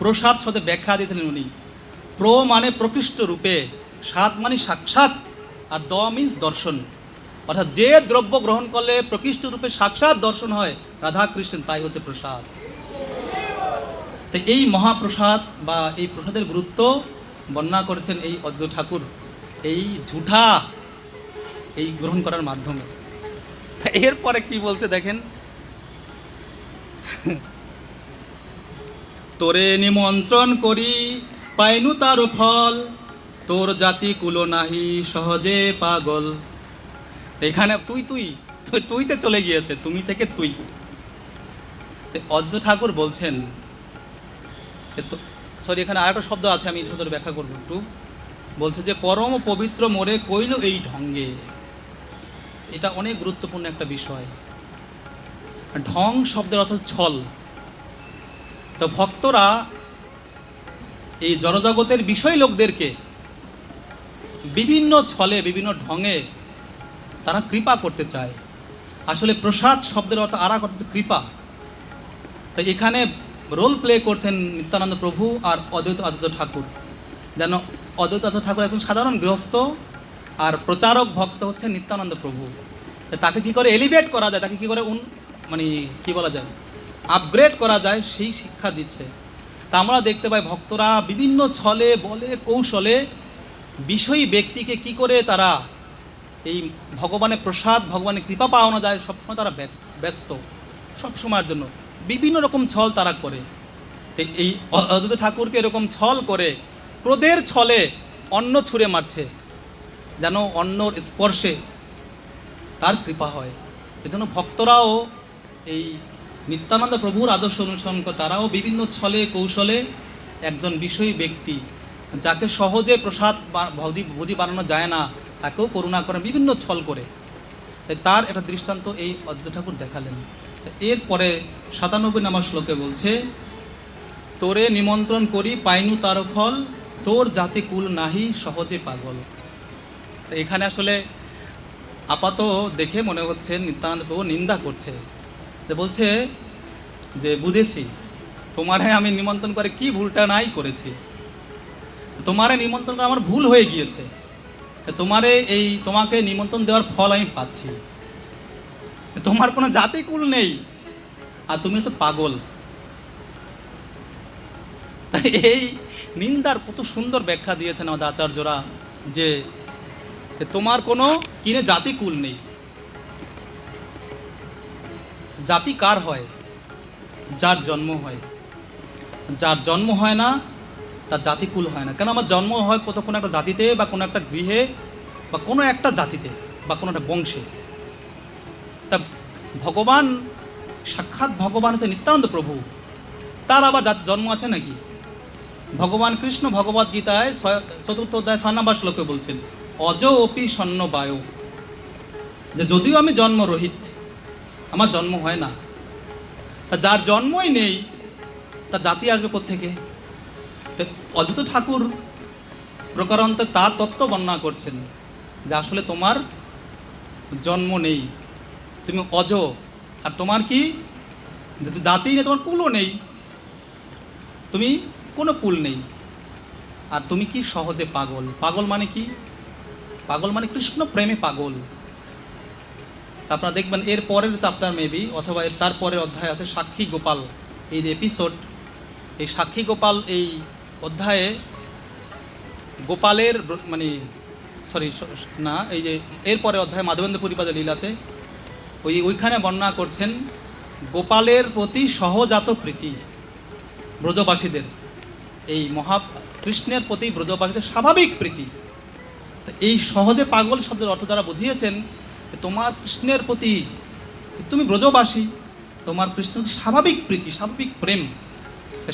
প্রসাদ শব্দে ব্যাখ্যা দিয়েছিলেন উনি। মানে প্রকৃষ্ট রূপে, সাত মানে সাক্ষাৎ, আর মিন্স দর্শন। অর্থাৎ যে দ্রব্য গ্রহণ করলে প্রকৃষ্ট রূপে সাক্ষাৎ দর্শন হয় রাধাকৃষ্ণ, তাই হচ্ছে প্রসাদ। তো এই মহাপ্রসাদ বা এই প্রসাদের গুরুত্ব বর্ণনা করেছেন এই অদ্বৈত ঠাকুর এই ঝুঠা এই গ্রহণ করার মাধ্যমে। তা এরপরে কি বলছে দেখেন, তোরে নিমন্ত্রণ করি পাইনু তার ফল, তোর জাতি কুলো নাহি সহজে পাগল। এখানে তুইতে চলে গিয়েছে, তুমি থেকে তুই। অদ্বৈত ঠাকুর বলছেন, এখানে আরেকটা শব্দ আছে, আমি শব্দের ব্যাখ্যা করবো একটু। বলছে যে পরম পবিত্র মোরে কইল এই ঢঙ্গে। এটা অনেক গুরুত্বপূর্ণ একটা বিষয়। ঢং শব্দের অর্থ ছল। তো ভক্তরা এই জড়জগতের বিষয় লোকদেরকে বিভিন্ন ছলে বিভিন্ন ঢঙে তারা কৃপা করতে চায়। আসলে প্রসাদ শব্দের অর্থ আর এক অর্থ হচ্ছে কৃপা। তাই এখানে রোল প্লে করছেন নিত্যানন্দ প্রভু আর অদ্বৈত আচার্য ঠাকুর। যেন অদ্বৈত আচার্য ঠাকুর একজন সাধারণ গৃহস্থ, আর প্রচারক ভক্ত হচ্ছে নিত্যানন্দ প্রভু। তাকে কী করে এলিভেট করা যায়, তাকে কী করে কী বলা যায়, আপগ্রেড করা যায়, সেই শিক্ষা দিচ্ছে। তা আমরা দেখতে পাই ভক্তরা বিভিন্ন ছলে বলে কৌশলে বিষয়ী ব্যক্তিকে কি করে তারা এই ভগবানের প্রসাদ, ভগবানের কৃপা পাওয়ানো যায়, সবসময় তারা ব্যস্ত, সবসময়ের জন্য বিভিন্ন রকম ছল তারা করে। এই অদ্বৈত ঠাকুরকে এরকম ছল করে ক্রোধের ছলে অন্ন ছুঁড়ে মারছে, যেন অন্নর স্পর্শে তার কৃপা হয়। এজন্য ভক্তরাও এই নিত্যানন্দ প্রভুর আদর্শ অনুসরণ করে তারাও বিভিন্ন ছলে কৌশলে একজন বিষয়ী ব্যক্তি যাকে সহজে প্রসাদ ভোজি বানানো যায় না, তাকেও করুণা করেন বিভিন্ন ছল করে। তাই তার একটা দৃষ্টান্ত এই অদ্বৈত ঠাকুর দেখালেন। এরপরে ৯৭ নম্বর শ্লোকে বলছে, তোরে নিমন্ত্রণ করি পাইনু তার ফল, তোর জাতি কুল নাহি সহজে পাগল। তো এখানে আসলে আপাত দেখে মনে হচ্ছে নিত্যানন্দ প্রভু নিন্দা করছে, যে বলছে যে বুঝেছি তোমারে আমি নিমন্ত্রণ করে কি ভুলটা নাই করেছি, তোমারে নিমন্ত্রণ করে আমার ভুল হয়ে গিয়েছে, তোমাকে নিমন্ত্রণ দেওয়ার ফল আমি পাচ্ছি। তোমার কোনো জাতিকুল নেই, আর তুমি হচ্ছে পাগল। তাই এই নিন্দার কত সুন্দর ব্যাখ্যা দিয়েছেন আমাদের আচার্যরা, যে তোমার কোনো কিনে জাতি কুল নেই। জাতি কার হয়? যার জন্ম হয়। যার জন্ম হয় না তার জাতিকুল হয় না। কেন? আমার জন্ম হয় কোনো একটা জাতিতে, বা কোনো একটা গৃহে, বা কোনো একটা জাতিতে, বা কোনো একটা বংশে। তা ভগবান, সাক্ষাৎ ভগবান হচ্ছে নিত্যানন্দ প্রভু, তার আবার জন্ম আছে নাকি? ভগবান কৃষ্ণ ভগবদ্ গীতায় 4th অধ্যায় 6 নম্বর শ্লোকে বলছেন, অজ অপি সন্ন বায়ু, যে যদিও আমি জন্মরহিত, আমার জন্ম হয় না। তা যার জন্মই নেই তার জাতি আসবে কোত্থেকে? অদ্বৈত ঠাকুর প্রকারান্তে তার তত্ত্ব বর্ণনা করছেন যে আসলে তোমার জন্ম নেই, তুমি অজ। আর তোমার কি জাতি নেই, তোমার কুলও নেই, তুমি কোনো কুল নেই। আর তুমি কি সহজে পাগল। পাগল মানে কি? পাগল মানে কৃষ্ণ প্রেমে পাগল। তা আপনারা দেখবেন এর পরের চ্যাপ্টার মেবি, অথবা এর তারপরের অধ্যায় আছে সাক্ষী গোপাল। এই যে এপিসোড, এই সাক্ষী গোপাল এই অধ্যায়ে গোপালের মানে না, এই যে এরপরে অধ্যায় মাধবেন্দ্র পরিপাদের লীলাতে ওইখানে বর্ণনা করছেন গোপালের প্রতি সহজাত প্রীতি ব্রজবাসীদের, এই কৃষ্ণের প্রতি ব্রজবাসীদের স্বাভাবিক প্রীতি। তো এই সহজে পাগল শব্দের অর্থ দ্বারা বুঝিয়েছেন তোমার কৃষ্ণের প্রতি, তুমি ব্রজবাসী, তোমার কৃষ্ণের প্রতি স্বাভাবিক প্রীতি, স্বাভাবিক প্রেম,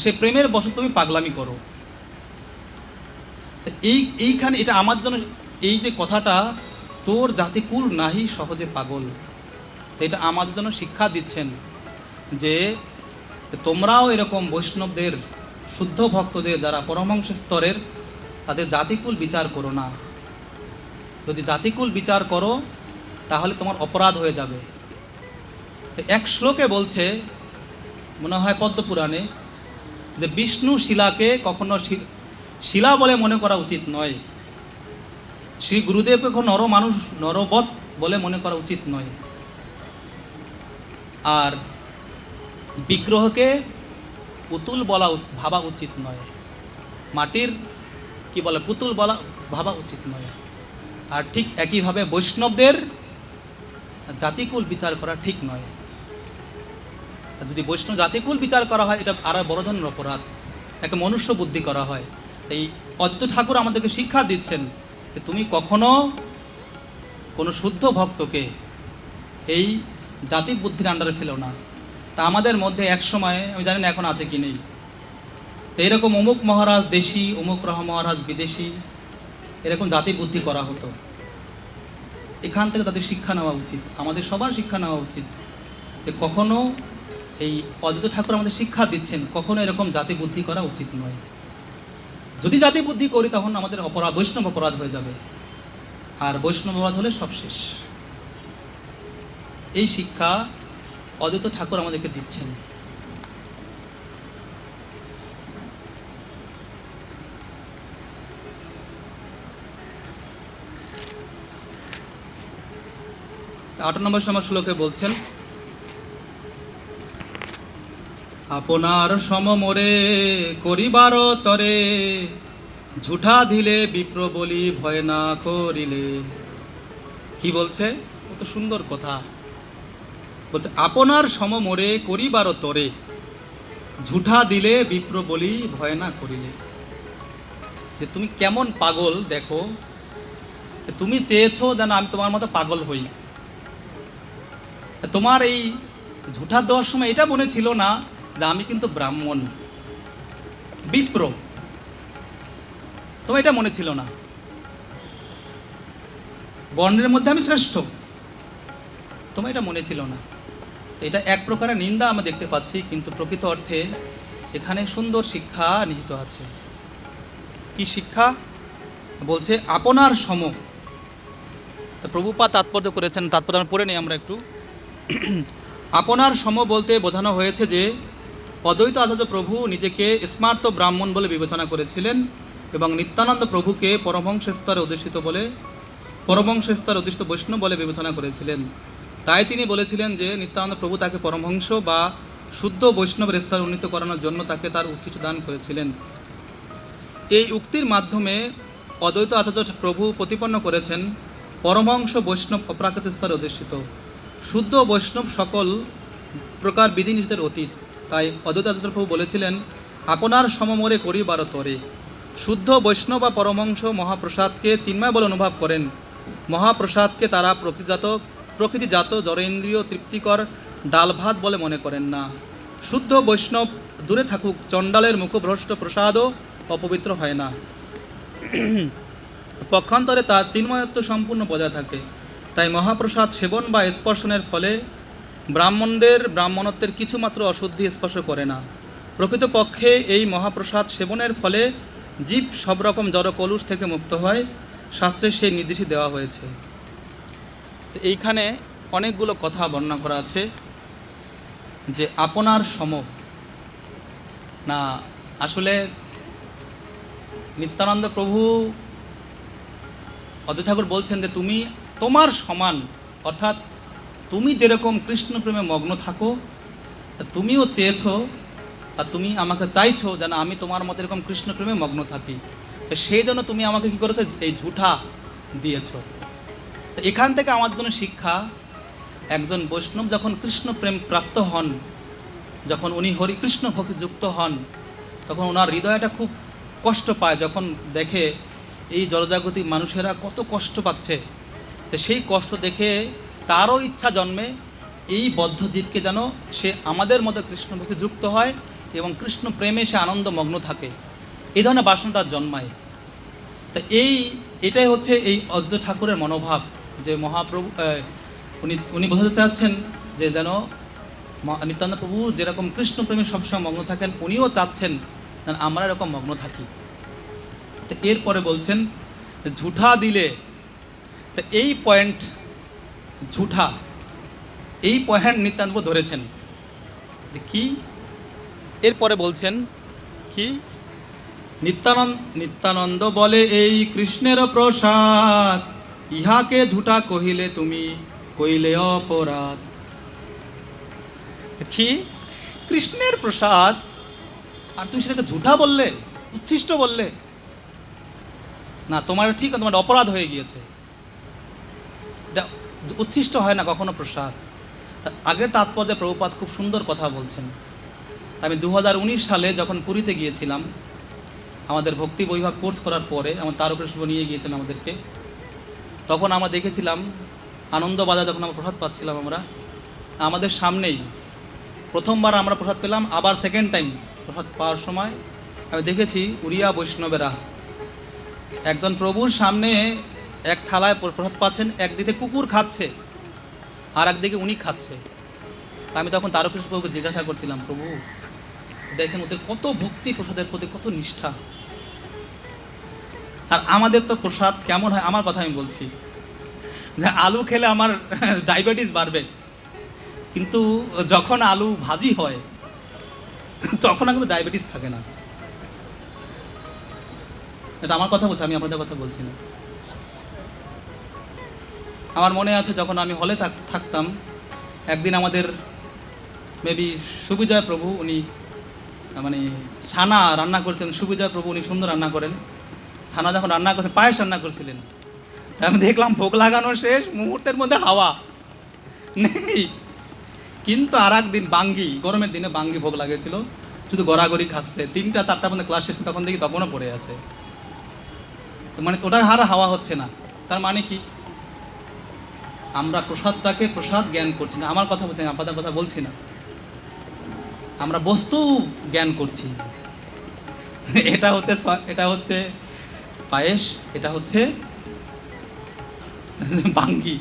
সেই প্রেমের বশত তুমি পাগলামি করো। তো এইখানে এটা আমার জন্য, এই যে কথাটা, তোর জাতিকুল নাহি সহজে পাগল, তো এটা আমাদের জন্য শিক্ষা দিচ্ছেন যে তোমরাও এরকম বৈষ্ণবদের, শুদ্ধ ভক্তদের যারা পরমহংস স্তরের, তাদের জাতিকুল বিচার করো না। যদি জাতিকুল বিচার করো তাহলে তোমার অপরাধ হয়ে যাবে। তো এক শ্লোকে বলছে, মনে হয় পদ্মপুরাণে, যে বিষ্ণু শিলাকে কখনো শিলা বলে মনে করা উচিত নয়, শ্রী গুরুদেবকে কখনো নরবৎ বলে মনে করা উচিত নয়, আর বিগ্রহকে পুতুল ভাবা উচিত নয়, মাটির পুতুল ভাবা উচিত নয়। আর ঠিক একইভাবে বৈষ্ণবদের জাতিকুল বিচার করা ঠিক নয়। যদি বৈষ্ণব জাতিকুল বিচার করা হয়, এটা আরও বড় ধরনের অপরাধ, তাকে মনুষ্য বুদ্ধি করা হয়। তাই অদ্বৈত ঠাকুর আমাদেরকে শিক্ষা দিচ্ছেন যে তুমি কখনো কোনো শুদ্ধ ভক্তকে এই জাতি বুদ্ধির আন্ডারে ফেলো না। তা আমাদের মধ্যে এক সময়, আমি জানি না এখন আছে কি নেই, তো এরকম অমুক মহারাজ দেশি, অমুক মহারাজ বিদেশি, এরকম জাতি বুদ্ধি করা হতো। এখান থেকে তাদের শিক্ষা নেওয়া উচিত, আমাদের সবার শিক্ষা নেওয়া উচিত যে কখনো, এই অদ্বৈত ঠাকুর আমাদের শিক্ষা দিচ্ছেন, কখনো এরকম জাতি বুদ্ধি করা উচিত নয়। যদি জাতি বুদ্ধি করি তখন আমাদের অপরাধ, বৈষ্ণব অপরাধ হয়ে যাবে, আর বৈষ্ণব অপরাধ হলে সব শেষ। এই শিক্ষা অদ্বৈত ঠাকুর আমাদেরকে দিচ্ছেন। 8 নম্বর শ্লোকে বলছেন, আপনার সমমরে করিবার তরে, ঝুঠা দিলে বিপ্র বলি ভয় না করিলে। কি বলছে? কত সুন্দর কথা বলছে, আপনার সমমরে করিবার তরে, ঝুঠা দিলে বিপ্র বলি ভয় না করিলে। যে তুমি কেমন পাগল দেখো, তুমি চেয়েছো যেন আমি তোমার মতো পাগল হই। তোমার এই ঝুঠা দেওয়ার সময় এটা মনে ছিল না যে আমি কিন্তু ব্রাহ্মণ, বিপ্র, তোমার এটা মনে ছিল না। বর্ণের মধ্যে আমি শ্রেষ্ঠ, তোমার এটা মনে ছিল না। এটা এক প্রকারের নিন্দা আমরা দেখতে পাচ্ছি, কিন্তু প্রকৃত অর্থে এখানে সুন্দর শিক্ষা নিহিত আছে। কি শিক্ষা? বলছে আপনার সম। তো প্রভুপাদ তাৎপর্য করেছেন, তাৎপর্য আমরা পড়ে নিই আমরা একটু। আপনার সম বলতে বোঝানো হয়েছে যে অদ্বৈত আচার্য প্রভু নিজেকে স্মার্ত ব্রাহ্মণ বলে বিবেচনা করেছিলেন, এবং নিত্যানন্দ প্রভুকে পরমহংস স্তরে অধিষ্ঠিত বৈষ্ণব বলে বিবেচনা করেছিলেন। তাই তিনি বলেছিলেন যে নিত্যানন্দ প্রভু তাকে পরমহংস বা শুদ্ধ বৈষ্ণবের স্তর উন্নীত করানোর জন্য তাকে তার উচ্ছিষ্ট দান করেছিলেন। এই উক্তির মাধ্যমে অদ্বৈত আচার্য প্রভু প্রতিপন্ন করেছেন পরমহংস বৈষ্ণব অপ্রাকৃতিক স্তরে অধিষ্ঠিত। শুদ্ধ বৈষ্ণব সকল প্রকার বিধিনিষেধের অতীত। তাই অদ্বৈত আচার্য প্রভু বলেছিলেন, আপনার সমমরে করিবার তরে। শুদ্ধ বৈষ্ণব বা পরমহংস মহাপ্রসাদকে চিন্ময় বলে অনুভব করেন। মহাপ্রসাদকে তারা প্রকৃতিজাত জড়েন্দ্রিয় তৃপ্তিকর ডাল ভাত বলে মনে করেন না। শুদ্ধ বৈষ্ণব দূরে থাকুক, চণ্ডালের মুখভ্রষ্ট প্রসাদও অপবিত্র হয় না। পক্ষান্তরে তার চিন্ময়ত্ব সম্পূর্ণ বজায় থাকে। তাই মহাপ্রসাদ সেবন বা স্পর্শনের ফলে ব্রাহ্মণত্বের কিছুমাত্র অশুদ্ধি স্পর্শ করে না। প্রকৃতপক্ষে এই মহাপ্রসাদ সেবনের ফলে জীব সব রকম জড় কলুষ থেকে মুক্ত হয়। শাস্ত্রে সেই নির্দেশই দেওয়া হয়েছে। তো এইখানে অনেকগুলো কথা বর্ণনা করা আছে যে আপনার সম না, আসলে নিত্যানন্দ প্রভু অদ্বৈত ঠাকুর বলছেন যে তুমি তোমার সমান, অর্থাৎ তুমি যেরকম কৃষ্ণ প্রেমে মগ্ন থাকো, তুমিও চেয়েছো আর তুমি আমাকে চাইছো যেন আমি তোমার মতো এরকম কৃষ্ণ প্রেমে মগ্ন থাকি। সেই জন্য তুমি আমাকে কী করেছো, এই ঝুঠা দিয়েছো। তো এখান থেকে আমার জন্য শিক্ষা, একজন বৈষ্ণব যখন কৃষ্ণ প্রেম প্রাপ্ত হন, যখন উনি হরিকৃষ্ণ ভক্তি যুক্ত হন, তখন ওনার হৃদয়টা খুব কষ্ট পায় যখন দেখে এই জড়জাগতিক মানুষেরা কত কষ্ট পাচ্ছে। তো সেই কষ্ট দেখে তারও ইচ্ছা জন্মে এই বদ্ধ জীবকে যেন সে আমাদের মতো কৃষ্ণ ভক্তি যুক্ত হয় এবং কৃষ্ণ প্রেমে সে আনন্দমগ্ন থাকে, এই ধরনের বাসনা তার জন্মায়। তা এটাই হচ্ছে এই অদ্বৈত ঠাকুরের মনোভাব, যে মহাপ্রভু উনি বোঝাতে চাচ্ছেন যে যেন নিত্যানন্দ প্রভু যেরকম কৃষ্ণ প্রেমে সবসময় মগ্ন থাকেন, উনিও চাচ্ছেন যেন আমরা এরকম মগ্ন থাকি। তো এরপরে বলছেন ঝুঠা দিলে, তো এই পয়েন্ট ঝুঠা, এই পয়েন্ট নিত্যানন্দ প্রভু ধরেছেন যে কি। এরপরে বলছেন কি, নিত্যানন্দ বলে এই কৃষ্ণের প্রসাদ, ইহাকে ঝুঠা কহিলে তুমি কইলে অপরাধ। কি কৃষ্ণের প্রসাদ আর তুমি সেটাকে ঝুঠা বললে, উচ্ছিষ্ট বললে না, তোমার ঠিক তোমার অপরাধ হয়ে গিয়েছে। এটা উচ্ছিষ্ট হয় না কখনো প্রসাদ। আগের তাৎপর্যে প্রভুপাদ খুব সুন্দর কথা বলছেন। আমি 2019 সালে যখন পুরীতে গিয়েছিলাম, আমাদের ভক্তি বৈভব কোর্স করার পরে আমার তারকেশ্বর নিয়ে গিয়েছেন আমাদেরকে, তখন আমরা দেখেছিলাম আনন্দবাজার যখন আমরা প্রসাদ পাচ্ছিলাম, আমাদের সামনেই প্রথমবার আমরা প্রসাদ পেলাম, আবার সেকেন্ড টাইম প্রসাদ পাওয়ার সময় আমি দেখেছি উড়িয়া বৈষ্ণবেরা একজন প্রভুর সামনে এক থালায় প্রসাদ পাচ্ছেন, একদিকে কুকুর খাচ্ছে আর একদিকে উনি খাচ্ছে। তা আমি তখন তারকেশ্বর প্রভুকে জিজ্ঞাসা করছিলাম, প্রভু দেখেন ওদের কত ভক্তি, প্রসাদের প্রতি কত নিষ্ঠা, আর আমাদের তো প্রসাদ কেমন হয়। আমার কথা আমি বলছি যে আলু খেলে আমার ডায়াবেটিস বাড়বে, কিন্তু যখন আলু ভাজি হয় তখন কিন্তু ডায়াবেটিস থাকে না। এটা আমার কথা বলছি, আমি আপনাদের কথা বলছি না। আমার মনে আছে যখন আমি হলে থাকতাম, একদিন আমাদের মেবি সুবিজয় প্রভু, উনি মানে ছানা রান্না করেছিলেন। সুবিজয় প্রভু উনি সুন্দর রান্না করেন। ছানা যখন রান্না করছেন, পায়েস রান্না করছিলেন, তাই আমি দেখলাম ভোগ লাগানো শেষ, মুহূর্তের মধ্যে হাওয়া নেই। কিন্তু আর একদিন বাঙ্গি, গরমের দিনে বাঙ্গি ভোগ লাগিয়েছিল, শুধু গড়াগড়ি খাচ্ছে। 3টা-4টা পর্যন্ত ক্লাস শেষ, তখন দেখি তখনও পড়ে আছে। তো মানে ওটা হাওয়া হচ্ছে না। তার মানে কি, আমরা প্রসাদটাকে প্রসাদ জ্ঞান করছি না। আমার কথা বলছি না, আপনাদের কথা বলছি না, আমরা বস্তু জ্ঞান করছি। এটা হচ্ছে পায়েস, এটা হচ্ছে বাঙ্গি।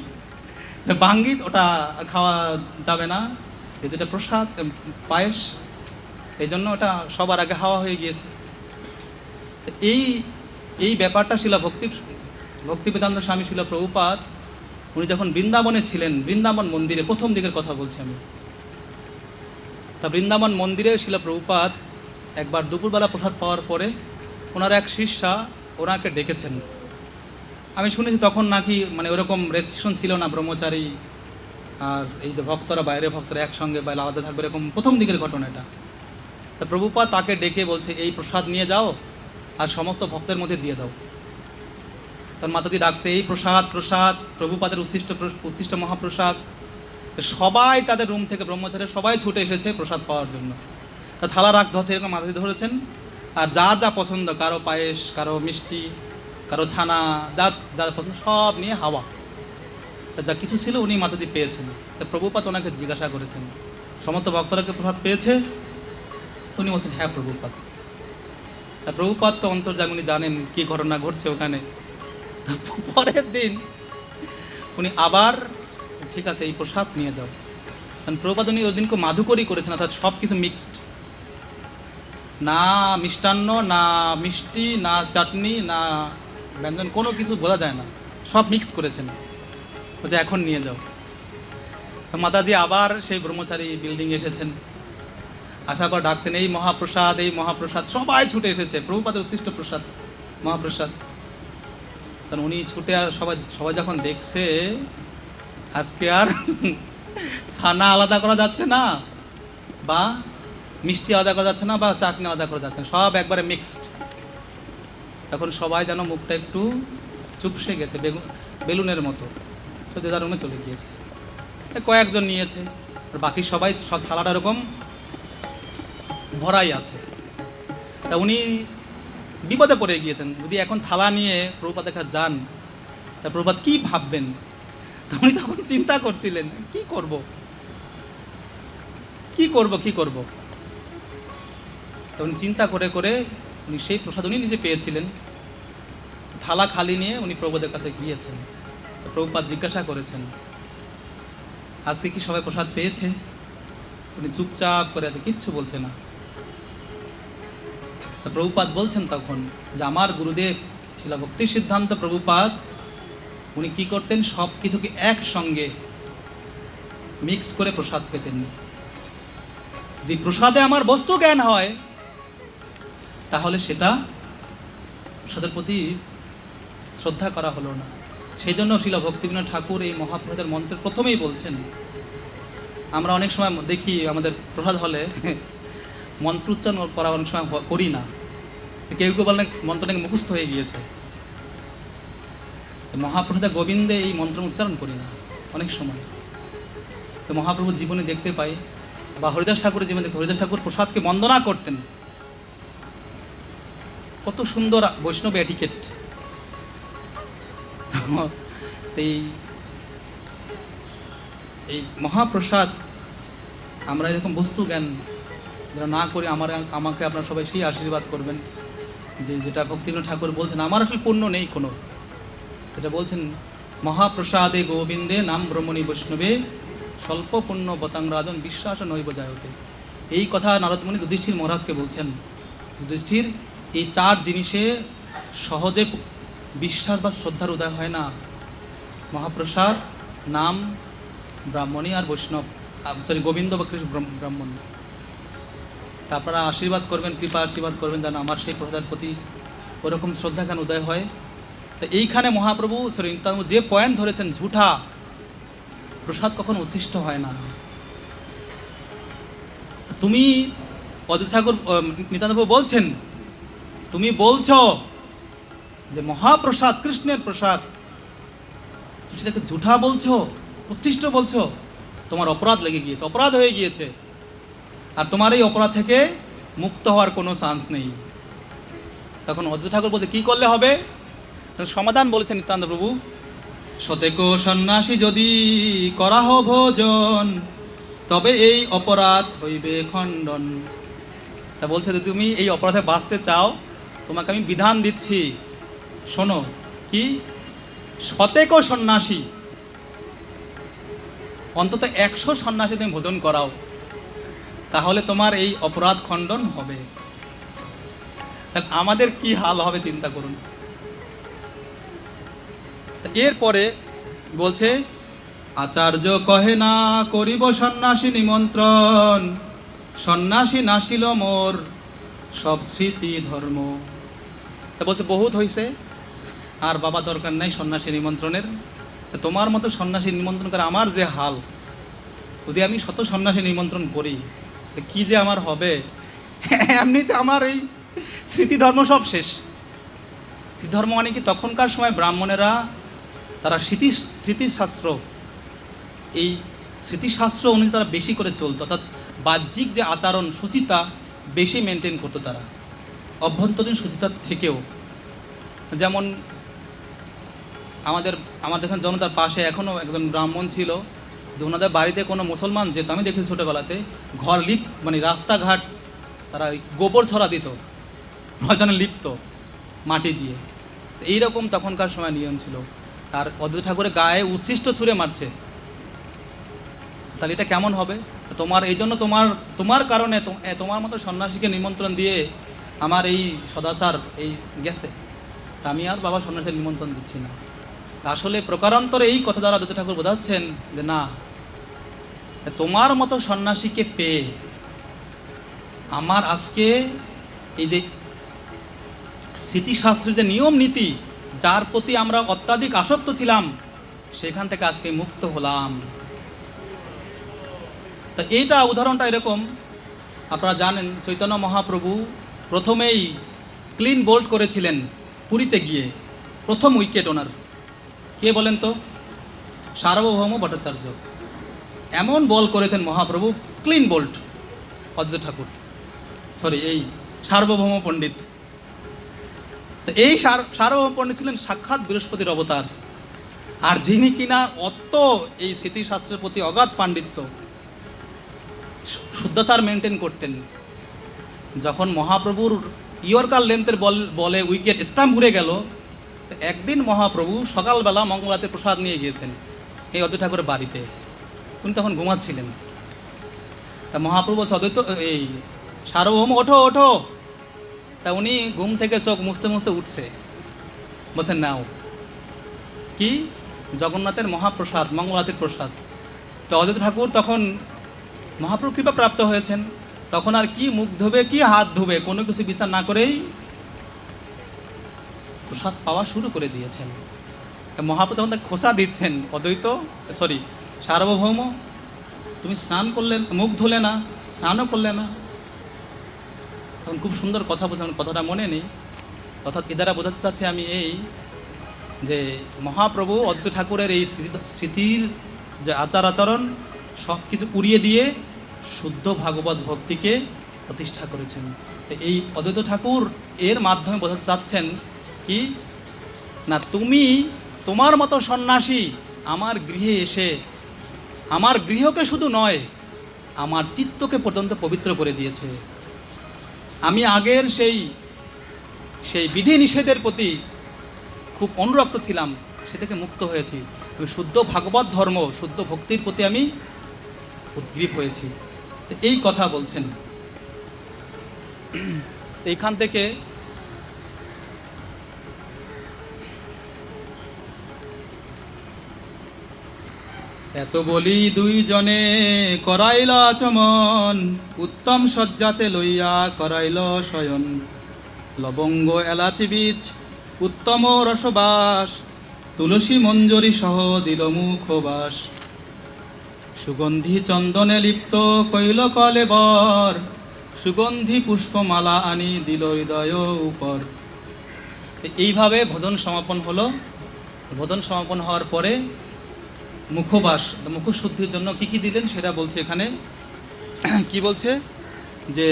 বাঙ্গি ওটা খাওয়া যাবে না, যেহেতু এটা প্রসাদ পায়েস, এই জন্য ওটা সবার আগে হাওয়া হয়ে গিয়েছে। তো এই ব্যাপারটা ভক্তিবেদান্ত স্বামী শিল প্রভুপাদ উনি যখন বৃন্দাবনে ছিলেন, বৃন্দাবন মন্দিরে প্রথম দিকের কথা বলছি আমি, তা বৃন্দাবন মন্দিরে শিল প্রভুপাদ একবার দুপুরবেলা প্রসাদ পাওয়ার পরে ওনার এক শিষ্যা ওনাকে ডেকেছেন। আমি শুনেছি তখন নাকি মানে ওরকম রেস্ট্রিকশন ছিল না ব্রহ্মচারী আর এই যে ভক্তরা বাইরে ভক্তরা একসঙ্গে বাইরে আলাদা থাকবে, এরকম প্রথম দিকের ঘটনা এটা। তা প্রভুপাদ তাকে ডেকে বলছে এই প্রসাদ নিয়ে যাও আর সমস্ত ভক্তের মধ্যে দিয়ে দাও। তার মাতাদি ডাকছে এই প্রসাদ প্রসাদ প্রভুপাদের উচ্ছিষ্ট মহাপ্রসাদ। সবাই তাদের রুম থেকে ব্রহ্মচারী সবাই ছুটে এসেছে প্রসাদ পাওয়ার জন্য। তা থালা রাখ ধরছে, এরকম মাতাদি ধরেছেন, আর যার যা পছন্দ, কারো পায়েস, কারো মিষ্টি, কারো ছানা, যার যা পছন্দ সব নিয়ে হাওয়া। যা কিছু ছিল উনি মাতাদি পেয়েছেন। তা প্রভুপাদ ওনাকে জিজ্ঞাসা করেছেন সমস্ত ভক্তরাকে প্রসাদ পেয়েছে? উনি বলছেন হ্যাঁ প্রভুপাদ। তা প্রভুপাদ তো অন্তর্যামী, উনি জানেন কী ঘটনা ঘটছে ওখানে। পরের দিন উনি আবার ঠিক আছে এই প্রসাদ নিয়ে যাও। কারণ প্রভুপাদ উনি ওই দিনকে মাধুকরী করেছেন, অর্থাৎ সব কিছু মিক্সড, না মিষ্টান্ন, না মিষ্টি, না চাটনি, না ব্যঞ্জন, কোনো কিছু বোঝা যায় না, সব মিক্সড করেছেন। বলছে এখন নিয়ে যাও। মাতাজি আবার সেই ব্রহ্মচারী বিল্ডিং এসেছেন, আসার পর ডাকছেন এই মহাপ্রসাদ, এই মহাপ্রসাদ। সবাই ছুটে এসেছে, প্রভুপাদের উচ্ছিষ্ট প্রসাদ মহাপ্রসাদ। কারণ উনি ছুটে সবাই যখন দেখছে আজকে আর ছানা আলাদা করা যাচ্ছে না, বা মিষ্টি আলাদা করা যাচ্ছে না, বা চাটনি আলাদা করা যাচ্ছে না, সব একবারে মিক্সড। তখন সবাই যেন মুখটা একটু চুপসে গেছে, বেলুনের মতো, যে যার রুমে চলে গিয়েছে। কয়েকজন নিয়েছে, আর বাকি সবাই সব থালাটা এরকম ভরাই আছে। তা উনি বিপদে পড়ে গিয়েছেন, যদি এখন থালা নিয়ে প্রভুপাদের কাছে যান তা প্রভুপাদ কী ভাববেন। তা উনি তখন চিন্তা করছিলেন কি করব। তখন চিন্তা করে করে উনি সেই প্রসাদ উনি নিজে পেয়েছিলেন, থালা খালি নিয়ে উনি প্রভুপাদের কাছে গিয়েছেন। প্রভুপাদ জিজ্ঞাসা করেছেন আজকে কি সবাই প্রসাদ পেয়েছে? উনি চুপচাপ করে আছে, কিচ্ছু বলছে না। তা প্রভুপাদ বলছেন তখন যে আমার গুরুদেব শিলা ভক্তি সিদ্ধান্ত প্রভুপাদ উনি কি করতেন, সব কিছুকে একসঙ্গে মিক্স করে প্রসাদ পেতেন। যে প্রসাদে আমার বস্তু জ্ঞান হয় তাহলে সেটা প্রসাদের প্রতি শ্রদ্ধা করা হলো না। সেই জন্য শিলা ভক্তিবিনোদ ঠাকুর এই মহাপ্রসাদের মন্ত্রের প্রথমেই বলছেন, আমরা অনেক সময় দেখি আমাদের প্রসাদ হলে মন্ত্র উচ্চারণ করা অনেক সময় করি না, কেউ কেউ বলেন মন্ত্রটাকে মুখস্থ হয়ে গিয়েছে। মহাপ্রসাদে গোবিন্দে এই মন্ত্র উচ্চারণ করি না অনেক সময়। তো মহাপ্রভুর জীবনে দেখতে পাই, বা হরিদাস ঠাকুরের জীবনে দেখতে, হরিদাস ঠাকুর প্রসাদকে বন্দনা করতেন। কত সুন্দর বৈষ্ণব এটিকেট। এই মহাপ্রসাদ আমরা এরকম বস্তু জ্ঞান যারা না করি, আমাকে আপনারা সবাই সেই আশীর্বাদ করবেন যে যেটা ভক্তিবিনোদ ঠাকুর বলছেন, আমার আসলে পুণ্য নেই কোনো, যেটা বলছেন মহাপ্রসাদে গোবিন্দে নাম ব্রহ্মণী বৈষ্ণবে স্বল্প পুণ্য বতাং রাজন বিশ্বাস নৈব জায়তে। এই কথা নারদমুনি যুধিষ্ঠির মহারাজকে বলছেন। যুধিষ্ঠির, এই চার জিনিসে সহজে বিশ্বাস বা শ্রদ্ধার উদয় হয় না, মহাপ্রসাদ, নাম, ব্রাহ্মণী আর বৈষ্ণব, গোবিন্দ বা কৃষ্ণ ব্রাহ্মণ। তা আপনারা আশীর্বাদ করবেন, কৃপা আশীর্বাদ করবেন যেন আমার সেই প্রসাদের প্রতি ওরকম শ্রদ্ধা জ্ঞান উদয় হয়। তো এইখানে মহাপ্রভু যে পয়েন্ট ধরেছেন, ঝুঠা প্রসাদ কখনো উচ্ছিষ্ট হয় না। তুমি অদ্বৈত ঠাকুর নিত্যানন্দ বলছেন, তুমি বলছো যে মহাপ্রসাদ কৃষ্ণের প্রসাদ, তুমি সেটাকে ঝুঠা বলছো, উচ্ছিষ্ট বলছো, তোমার অপরাধ লেগে গিয়েছে, অপরাধ হয়ে গিয়েছে, আর তোমার এই অপরাধ থেকে মুক্ত হওয়ার কোনো চান্স নেই। তখন অদ্বৈত ঠাকুর বলছে কী করলে হবে? সমাধান বলেছেন নিত্যানন্দ প্রভু, সতেক সন্ন্যাসী যদি করাহ ভোজন তবে এই অপরাধ হইবে খণ্ডন। তা বলছে যে তুমি এই অপরাধে বাঁচতে চাও, তোমাকে আমি বিধান দিচ্ছি, শোনো কি, সতেক সন্ন্যাসী, অন্তত 100 সন্ন্যাসী তুমি ভোজন করাও, তাহলে তোমার এই অপরাধ খণ্ডন হবে। আমাদের কি হাল হবে চিন্তা করুন। এরপরে বলছে আচার্য কহে না করিব সন্ন্যাসী নিমন্ত্রণ, সন্ন্যাসী নাসিল মোর সব স্মৃতি ধর্ম। তা বলছে বহুত হয়েছে, আর বাবা দরকার নাই সন্ন্যাসী নিমন্ত্রণের, তোমার মতো সন্ন্যাসী নিমন্ত্রণ করে আমার যে হাল, যদি আমি শত সন্ন্যাসী নিমন্ত্রণ করি কি যে আমার হবে, এমনিতে আমার এই স্মৃতিধর্ম সব শেষ। স্মৃতিধর্ম মানে কি, তখনকার সময় ব্রাহ্মণেরা তারা স্মৃতিশাস্ত্র, এই স্মৃতিশাস্ত্র অনুযায়ী তারা বেশি করে চলতো, অর্থাৎ বাহ্যিক যে আচরণ শুচিতা বেশি মেনটেন করতো তারা, অভ্যন্তরীণ শুচিতার থেকেও। যেমন আমাদের এখানে জনতার পাশে এখনও একজন ব্রাহ্মণ ছিল, যে ওনাদের বাড়িতে কোনো মুসলমান যেত, আমি দেখেছি ছোটোবেলাতে, ঘর মানে রাস্তাঘাট তারা ওই গোবর ছড়া দিত, প্রয়োজনে লিপ্ত মাটি দিয়ে। তো এইরকম তখনকার সময় নিয়ম ছিল। আর অদ্বৈত ঠাকুরের গায়ে উচ্ছিষ্ট ছুঁড়ে মারছে, তাহলে এটা কেমন হবে? তোমার এই জন্য তোমার কারণে তোমার মতো সন্ন্যাসীকে নিমন্ত্রণ দিয়ে আমার এই সদাচার এই গেছে, তা আমি আর বাবা সন্ন্যাসীর নিমন্ত্রণ দিচ্ছি না। তা আসলে প্রকারান্তরে এই কথা দ্বারা অদ্বৈত ঠাকুর বোঝাচ্ছেন যে না, তোমার মতো সন্ন্যাসীকে পেয়ে আমার আজকে এই যে স্মৃতিশাস্ত্রের যে নিয়ম নীতি যার প্রতি আমরা অত্যাধিক আসক্ত ছিলাম, সেখান থেকে আজকে মুক্ত হলাম। তা এইটা উদাহরণটা এরকম, আপনারা জানেন চৈতন্য মহাপ্রভু প্রথমেই ক্লিন বোল্ড করেছিলেন পুরীতে গিয়ে, প্রথম উইকেট ওনার কে বলেন তো? সার্বভৌম ভট্টাচার্য। এমন বল করেছেন মহাপ্রভু, ক্লিন বোল্ড। অদ্বৈত ঠাকুর এই সার্বভৌম পণ্ডিত। তো এই সার্বভৌম পণ্ডিত ছিলেন সাক্ষাৎ বৃহস্পতির অবতার, আর যিনি কিনা অত এই স্মৃতিশাস্ত্রের প্রতি অগাধ পাণ্ডিত্য, শুদ্ধাচার মেনটেন করতেন। যখন মহাপ্রভুর ইয়র্কার লেন্থের বলে উইকেট স্টাম্প উড়ে গেল, তো একদিন মহাপ্রভু সকালবেলা মঙ্গলাতে প্রসাদ নিয়ে গিয়েছেন এই অদ্বৈত ঠাকুরের বাড়িতে, উনি তখন ঘুমাচ্ছিলেন। তা মহাপ্রভু বলছে, অদ্বৈত এই সার্বভৌম ওঠো ওঠো। তা উনি ঘুম থেকে চোখ মুছতে মুছতে উঠছে, বলছেন নাও কি জগন্নাথের মহাপ্রসাদ, মঙ্গলাতের প্রসাদ। তো অদ্বৈত ঠাকুর তখন মহাপ্রভু কৃপা প্রাপ্ত হয়েছেন, তখন আর কি মুখ ধোবে কি হাত ধোবে কোনো কিছু বিচার না করেই প্রসাদ পাওয়া শুরু করে দিয়েছেন। মহাপ্রভু তখন তাকে খোসা দিচ্ছেন, অদ্বৈত সার্বভৌম তুমি স্নান করলে, মুখ ধুলে না, স্নানও করলে না। তখন খুব সুন্দর কথা বলছেন, কথাটা মনে নেই। অর্থাৎ এ দ্বারা বোঝাতে চাচ্ছি আমি এই যে মহাপ্রভু অদ্বৈত ঠাকুরের এই স্মৃতির যে আচার আচরণ সব কিছু উড়িয়ে দিয়ে শুদ্ধ ভাগবত ভক্তিকে প্রতিষ্ঠা করেছেন। তো এই অদ্বৈত ঠাকুর এর মাধ্যমে বোঝাতে চাচ্ছেন কি না, তুমি তোমার মতো সন্ন্যাসী আমার গৃহে এসে আমার গৃহকে শুধু নয় আমার চিত্তকে পর্যন্ত পবিত্র করে দিয়েছে। আমি আগের সেই বিধি নিষেধের প্রতি খুব অনুরক্ত ছিলাম, সে থেকে মুক্ত হয়েছি। আমি শুদ্ধ ভাগবত ধর্ম, শুদ্ধ ভক্তির প্রতি আমি উদ্গ্রীব হয়েছি। তো এই কথা বলছেন। এইখান থেকে এত বলি দুইজনে করাইল আচমন, উত্তম সজ্জাতে লইয়া করাইল শয়ন। লবঙ্গ এলাচি বীজ উত্তম রসবাস, তুলসী মঞ্জরি সহ দিল মুখবাস। সুগন্ধি চন্দনে লিপ্ত কইল কলে বর, সুগন্ধি পুষ্পমালা আনি দিল হৃদয় উপর। এইভাবে ভোজন সমাপন হলো। ভোজন সমাপন হওয়ার পরে মুখবাস, মুখশুদ্ধির জন্য কি দিলেন সেটা বলছে এখানে। কি বলছে যে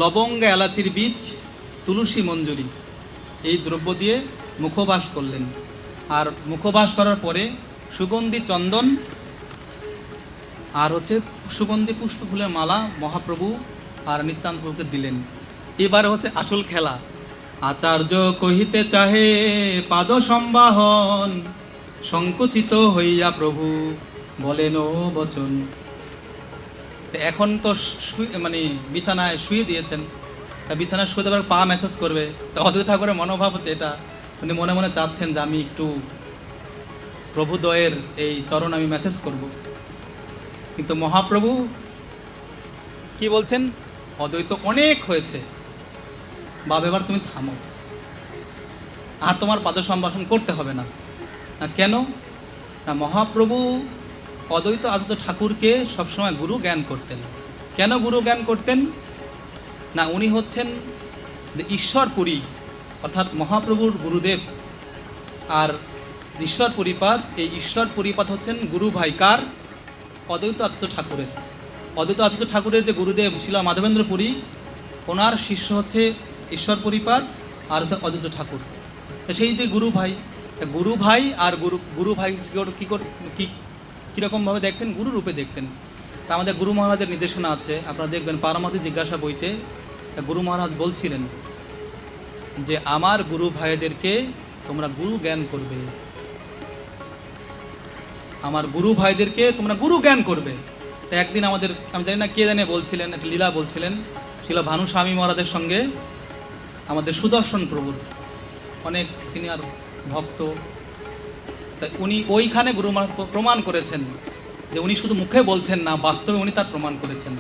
লবঙ্গ এলাচির বীজ তুলসী মঞ্জুরি এই দ্রব্য দিয়ে মুখবাস করলেন। আর মুখবাস করার পরে সুগন্ধি চন্দন আর সুগন্ধি পুষ্প ফুলের মালা মহাপ্রভু আর নিত্যান্ত প্রভুকে দিলেন। এবার আসল খেলা। আচার্য কহিতে চাহে পাদ সম্বাহন, সংকুচিত হইয়া প্রভু বলেন ও বচন। এখন তো বিছানায় শুয়ে দিয়েছেন, তা বিছানায় শুয়ে দেবার পা মেসেজ করবে। তো অদ্বৈত ঠাকুরের মনোভাব হচ্ছে এটা, উনি মনে মনে চাচ্ছেন যে আমি একটু প্রভুদ্বয়ের এই চরণ আমি মেসেজ করব। কিন্তু মহাপ্রভু কি বলছেন, অদ্বৈত অনেক হয়েছে বাবা, এবার তুমি থামো, আর তোমার পাদ সম্ভাষণ করতে হবে না। কেন না, মহাপ্রভু অদ্বৈত আচার্য ঠাকুরকে সবসময় গুরু জ্ঞান করতেন। কেন গুরু জ্ঞান করতেন? না, উনি হচ্ছেন যে ঈশ্বরপুরী, অর্থাৎ মহাপ্রভুর গুরুদেব। আর ঈশ্বর পরিপাত, এই ঈশ্বর পরিপাত হচ্ছেন গুরু ভাই কার? অদ্বৈত আচার্য ঠাকুরের। অদ্বৈত আচার্য ঠাকুরের যে গুরুদেব ছিল মাধবেন্দ্র পুরী, ওনার শিষ্য হচ্ছে ঈশ্বর পরিপাত আর হচ্ছে অদ্বৈত ঠাকুর। তো সেই যে গুরু ভাই আর গুরু ভাই কীরকমভাবে দেখতেন? গুরু রূপে দেখতেন। তা আমাদের গুরু মহারাজের নির্দেশনা আছে, আপনারা দেখবেন পারমার্থিক জিজ্ঞাসা বইতে গুরু মহারাজ বলছিলেন যে আমার গুরু ভাইদেরকে তোমরা গুরু জ্ঞান করবে, আমার গুরু ভাইদেরকে তোমরা গুরু জ্ঞান করবে। তো একদিন আমাদের, আমি জানি না কে জানে বলছিলেন, একটা লীলা বলছিলেন, ছিল ভানু স্বামী মহারাজের সঙ্গে আমাদের সুদর্শন প্রভুর অনেক সিনিয়র ভক্ত। তাই উনি ওইখানে গুরু মহারাজ প্রমাণ করেছেন যে উনি শুধু মুখে বলছেন না, বাস্তবে উনি তার প্রমাণ করেছেন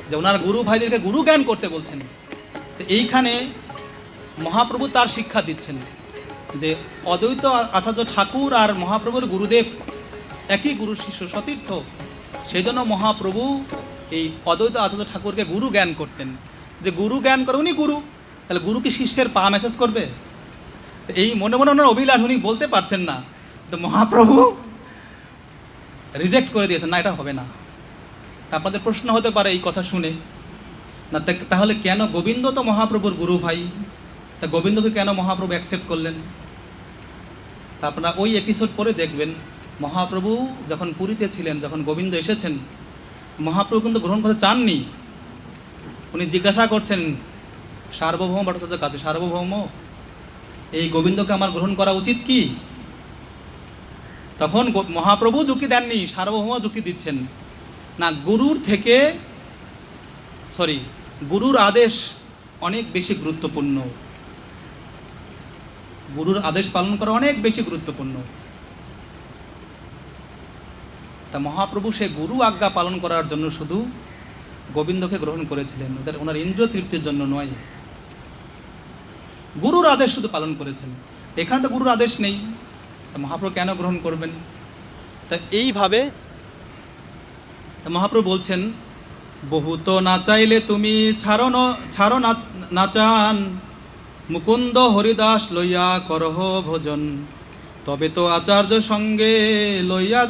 যে ওনার গুরু ভাইদেরকে গুরু জ্ঞান করতে বলছেন। তো এইখানে মহাপ্রভু তার শিক্ষা দিচ্ছেন যে অদ্বৈত আচার্য ঠাকুর আর মহাপ্রভুর গুরুদেব একই গুরু শিষ্য সতীর্থ। সেই জন্য মহাপ্রভু এই অদ্বৈত আচার্য ঠাকুরকে গুরু জ্ঞান করতেন, যে গুরু জ্ঞান করে উনি গুরু, তাহলে গুরু কি শিষ্যের পা মেসেজ করবে? তো এই মনে মনে ওনার অভিলাষ উনি বলতে পারছেন না, তো মহাপ্রভু রিজেক্ট করে দিয়েছেন, না এটা হবে না। তা আপনাদের প্রশ্ন হতে পারে এই কথা শুনে, না তাহলে কেন গোবিন্দ তো মহাপ্রভুর গুরু ভাই, তা গোবিন্দকে কেন মহাপ্রভু অ্যাকসেপ্ট করলেন? তা আপনারা ওই এপিসোড পরে দেখবেন, মহাপ্রভু যখন পুরীতে ছিলেন, যখন গোবিন্দ এসেছেন, মহাপ্রভু কিন্তু গ্রহণ করতে চাননি। উনি জিজ্ঞাসা করছেন সার্বভৌম ভট্টাচার্যের কাছে, সার্বভৌম এই গোবিন্দকে আমার গ্রহণ করা উচিত কি? তখন মহাপ্রভু যুক্তি দেননি, সার্বভৌম যুক্তি দিচ্ছেন, না গুরুর আদেশ অনেক বেশি গুরুত্বপূর্ণ, গুরুর আদেশ পালন করা অনেক বেশি গুরুত্বপূর্ণ। তা মহাপ্রভু সে গুরু আজ্ঞা পালন করার জন্য শুধু গোবিন্দকে গ্রহণ করেছিলেন, ওনার ইন্দ্রিয় তৃপ্তির জন্য নয়। গুরুর আদেশ শুধু পালন করেছেন, এখানে তো গুরুর আদেশ নেই, তা মহাপ্রভু কেন গ্রহণ করবেন? তা এইভাবে মহাপ্রভু বলছেন, বহুত না চাইলে তুমি ছাড়ো নাচান, মুকুন্দ হরিদাস লইয়া করহ ভোজন, তবে তো আচার্য সঙ্গে লইয়া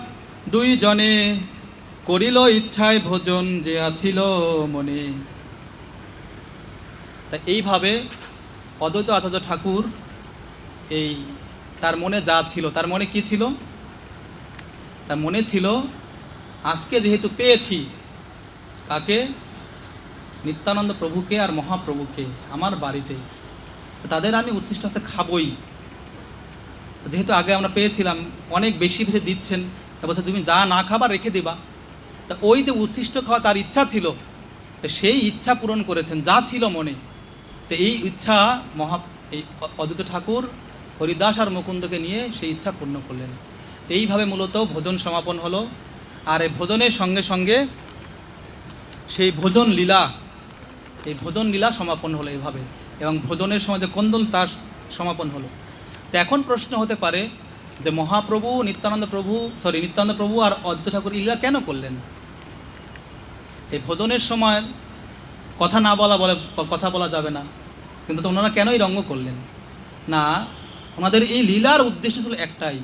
দুইজনে করিল ইচ্ছায় ভোজন যে আছিল মনে। তা এইভাবে অদ্বৈত আচার্য ঠাকুর এই তার মনে যা ছিল, তার মনে কি ছিল? তার মনে ছিল আজকে যেহেতু পেয়েছি কাকে? নিত্যানন্দ প্রভুকে আর মহাপ্রভুকে আমার বাড়িতে, তাদের আমি উচ্ছিষ্ট আছে খাবই। যেহেতু আগে আমরা পেয়েছিলাম, অনেক বেশি বেশি দিচ্ছেন, বলছে তুমি যা না খাবার রেখে দিবা। তা ওই যে উচ্ছিষ্ট খাওয়া তার ইচ্ছা ছিল, সেই ইচ্ছা পূরণ করেছেন যা ছিল মনে। তো এই ইচ্ছা এই অদ্বৈত ঠাকুর হরিদাস আর মুকুন্দকে নিয়ে সেই ইচ্ছা পূর্ণ করলেন। তো এইভাবে মূলত ভোজন সমাপন হলো। আর এই ভোজনের সঙ্গে সঙ্গে সেই ভোজন লীলা সমাপন হলো এইভাবে, এবং ভোজনের সময় যে কন্দল তার সমাপন হলো। তো এখন প্রশ্ন হতে পারে যে নিত্যানন্দ প্রভু আর অদ্বৈত ঠাকুর লীলা কেন করলেন? এই ভোজনের সময় কথা বলা যাবে না, কিন্তু ওনারা কেন এই রঙ্গ করলেন? না, ওনাদের এই লীলার উদ্দেশ্য ছিল একটাই,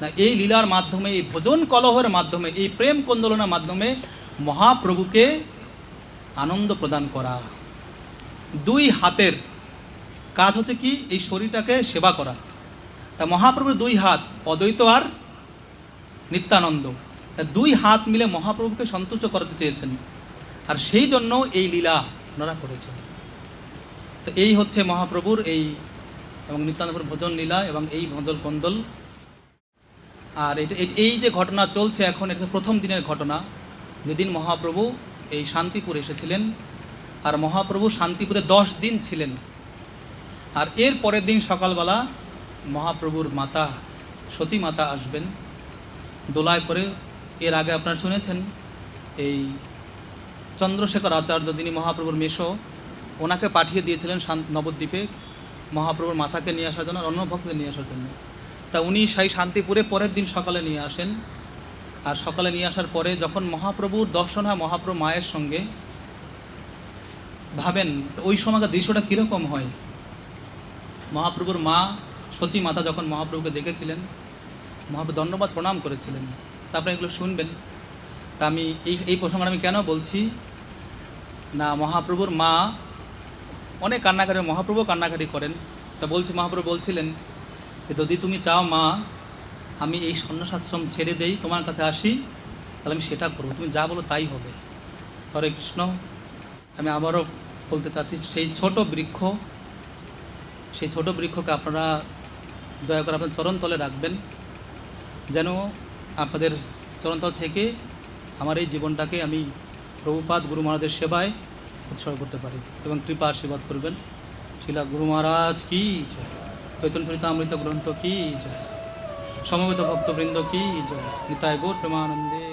না এই লীলার মাধ্যমে, এই ভোজন কলহের মাধ্যমে, এই প্রেম কন্দলনের মাধ্যমে মহাপ্রভুকে আনন্দ প্রদান করা। দুই হাতের কাজ হচ্ছে কি? এই শরীরটাকে সেবা করা। তা মহাপ্রভুর দুই হাত, অদ্বৈত আর নিত্যানন্দ, দুই হাত মিলে মহাপ্রভুকে সন্তুষ্ট করতে চেয়েছেন, আর সেই জন্য এই লীলা ওনারা করেছেন। তো এই হচ্ছে মহাপ্রভুর এবং নিত্যানন্দপুর ভোজন লীলা এবং এই ভোজন কন্দল। আর এই যে ঘটনা চলছে এখন, এটা প্রথম দিনের ঘটনা, যেদিন মহাপ্রভু এই শান্তিপুর এসেছিলেন। আর মহাপ্রভু শান্তিপুরে 10 দিন ছিলেন। আর এর পরের দিন সকালবেলা মহাপ্রভুর মাতা সতী মাতা আসবেন দোলায় করে। এর আগে আপনারা শুনেছেন এই চন্দ্রশেখর আচার্য, যিনি মহাপ্রভুর মেশো, ওনাকে পাঠিয়ে দিয়েছিলেন নবদ্বীপে মহাপ্রভুর মাতাকে নিয়ে আসার জন্য, অন্য ভক্তদের নিয়ে আসার জন্য। তা উনি সেই শান্তিপুরে পরের দিন সকালে নিয়ে আসেন। আর সকালে নিয়ে আসার পরে যখন মহাপ্রভুর দর্শন হয় মহাপ্রভু মায়ের সঙ্গে, ভাবেন তো ওই সময়কার দৃশ্যটা কীরকম হয়। মহাপ্রভুর মা সতী মাতা যখন মহাপ্রভুকে দেখেছিলেন, মহাপ্রভু ধন্যবাদ প্রণাম করেছিলেন। তারপরে এগুলো শুনবেন। তা আমি এই প্রসঙ্গটা আমি কেন বলছি না, মহাপ্রভুর মা অনেক কান্নাকাটি, মহাপ্রভু কান্নাকাটি করেন। তা বলছি, মহাপ্রভু বলছিলেন যে যদি তুমি চাও মা আমি এই সন্ন্যাসাশ্রম ছেড়ে দেই, তোমার কাছে আসি, তাহলে আমি সেটা করবো, তুমি যা বলো তাই হবে। হরে কৃষ্ণ। আমি আবারও বলতে চাচ্ছি, সেই ছোট বৃক্ষকে আপনারা দয়া করে আপনার চরণতলে রাখবেন, যেন আপনাদের চরণতল থেকে আমার এই জীবনটাকে আমি প্রভুপাদ গুরু মহারাজের সেবায় উৎসর্গ করতে পারি এবং কৃপা আশীর্বাদ করবেন। শিলা গুরু মহারাজ কি জয়, চৈতন্য চরিতামৃত গ্রন্থ কি জয়, সমবেত ভক্তবৃন্দ কি জয়, নিতাই গৌর প্রেমানন্দে।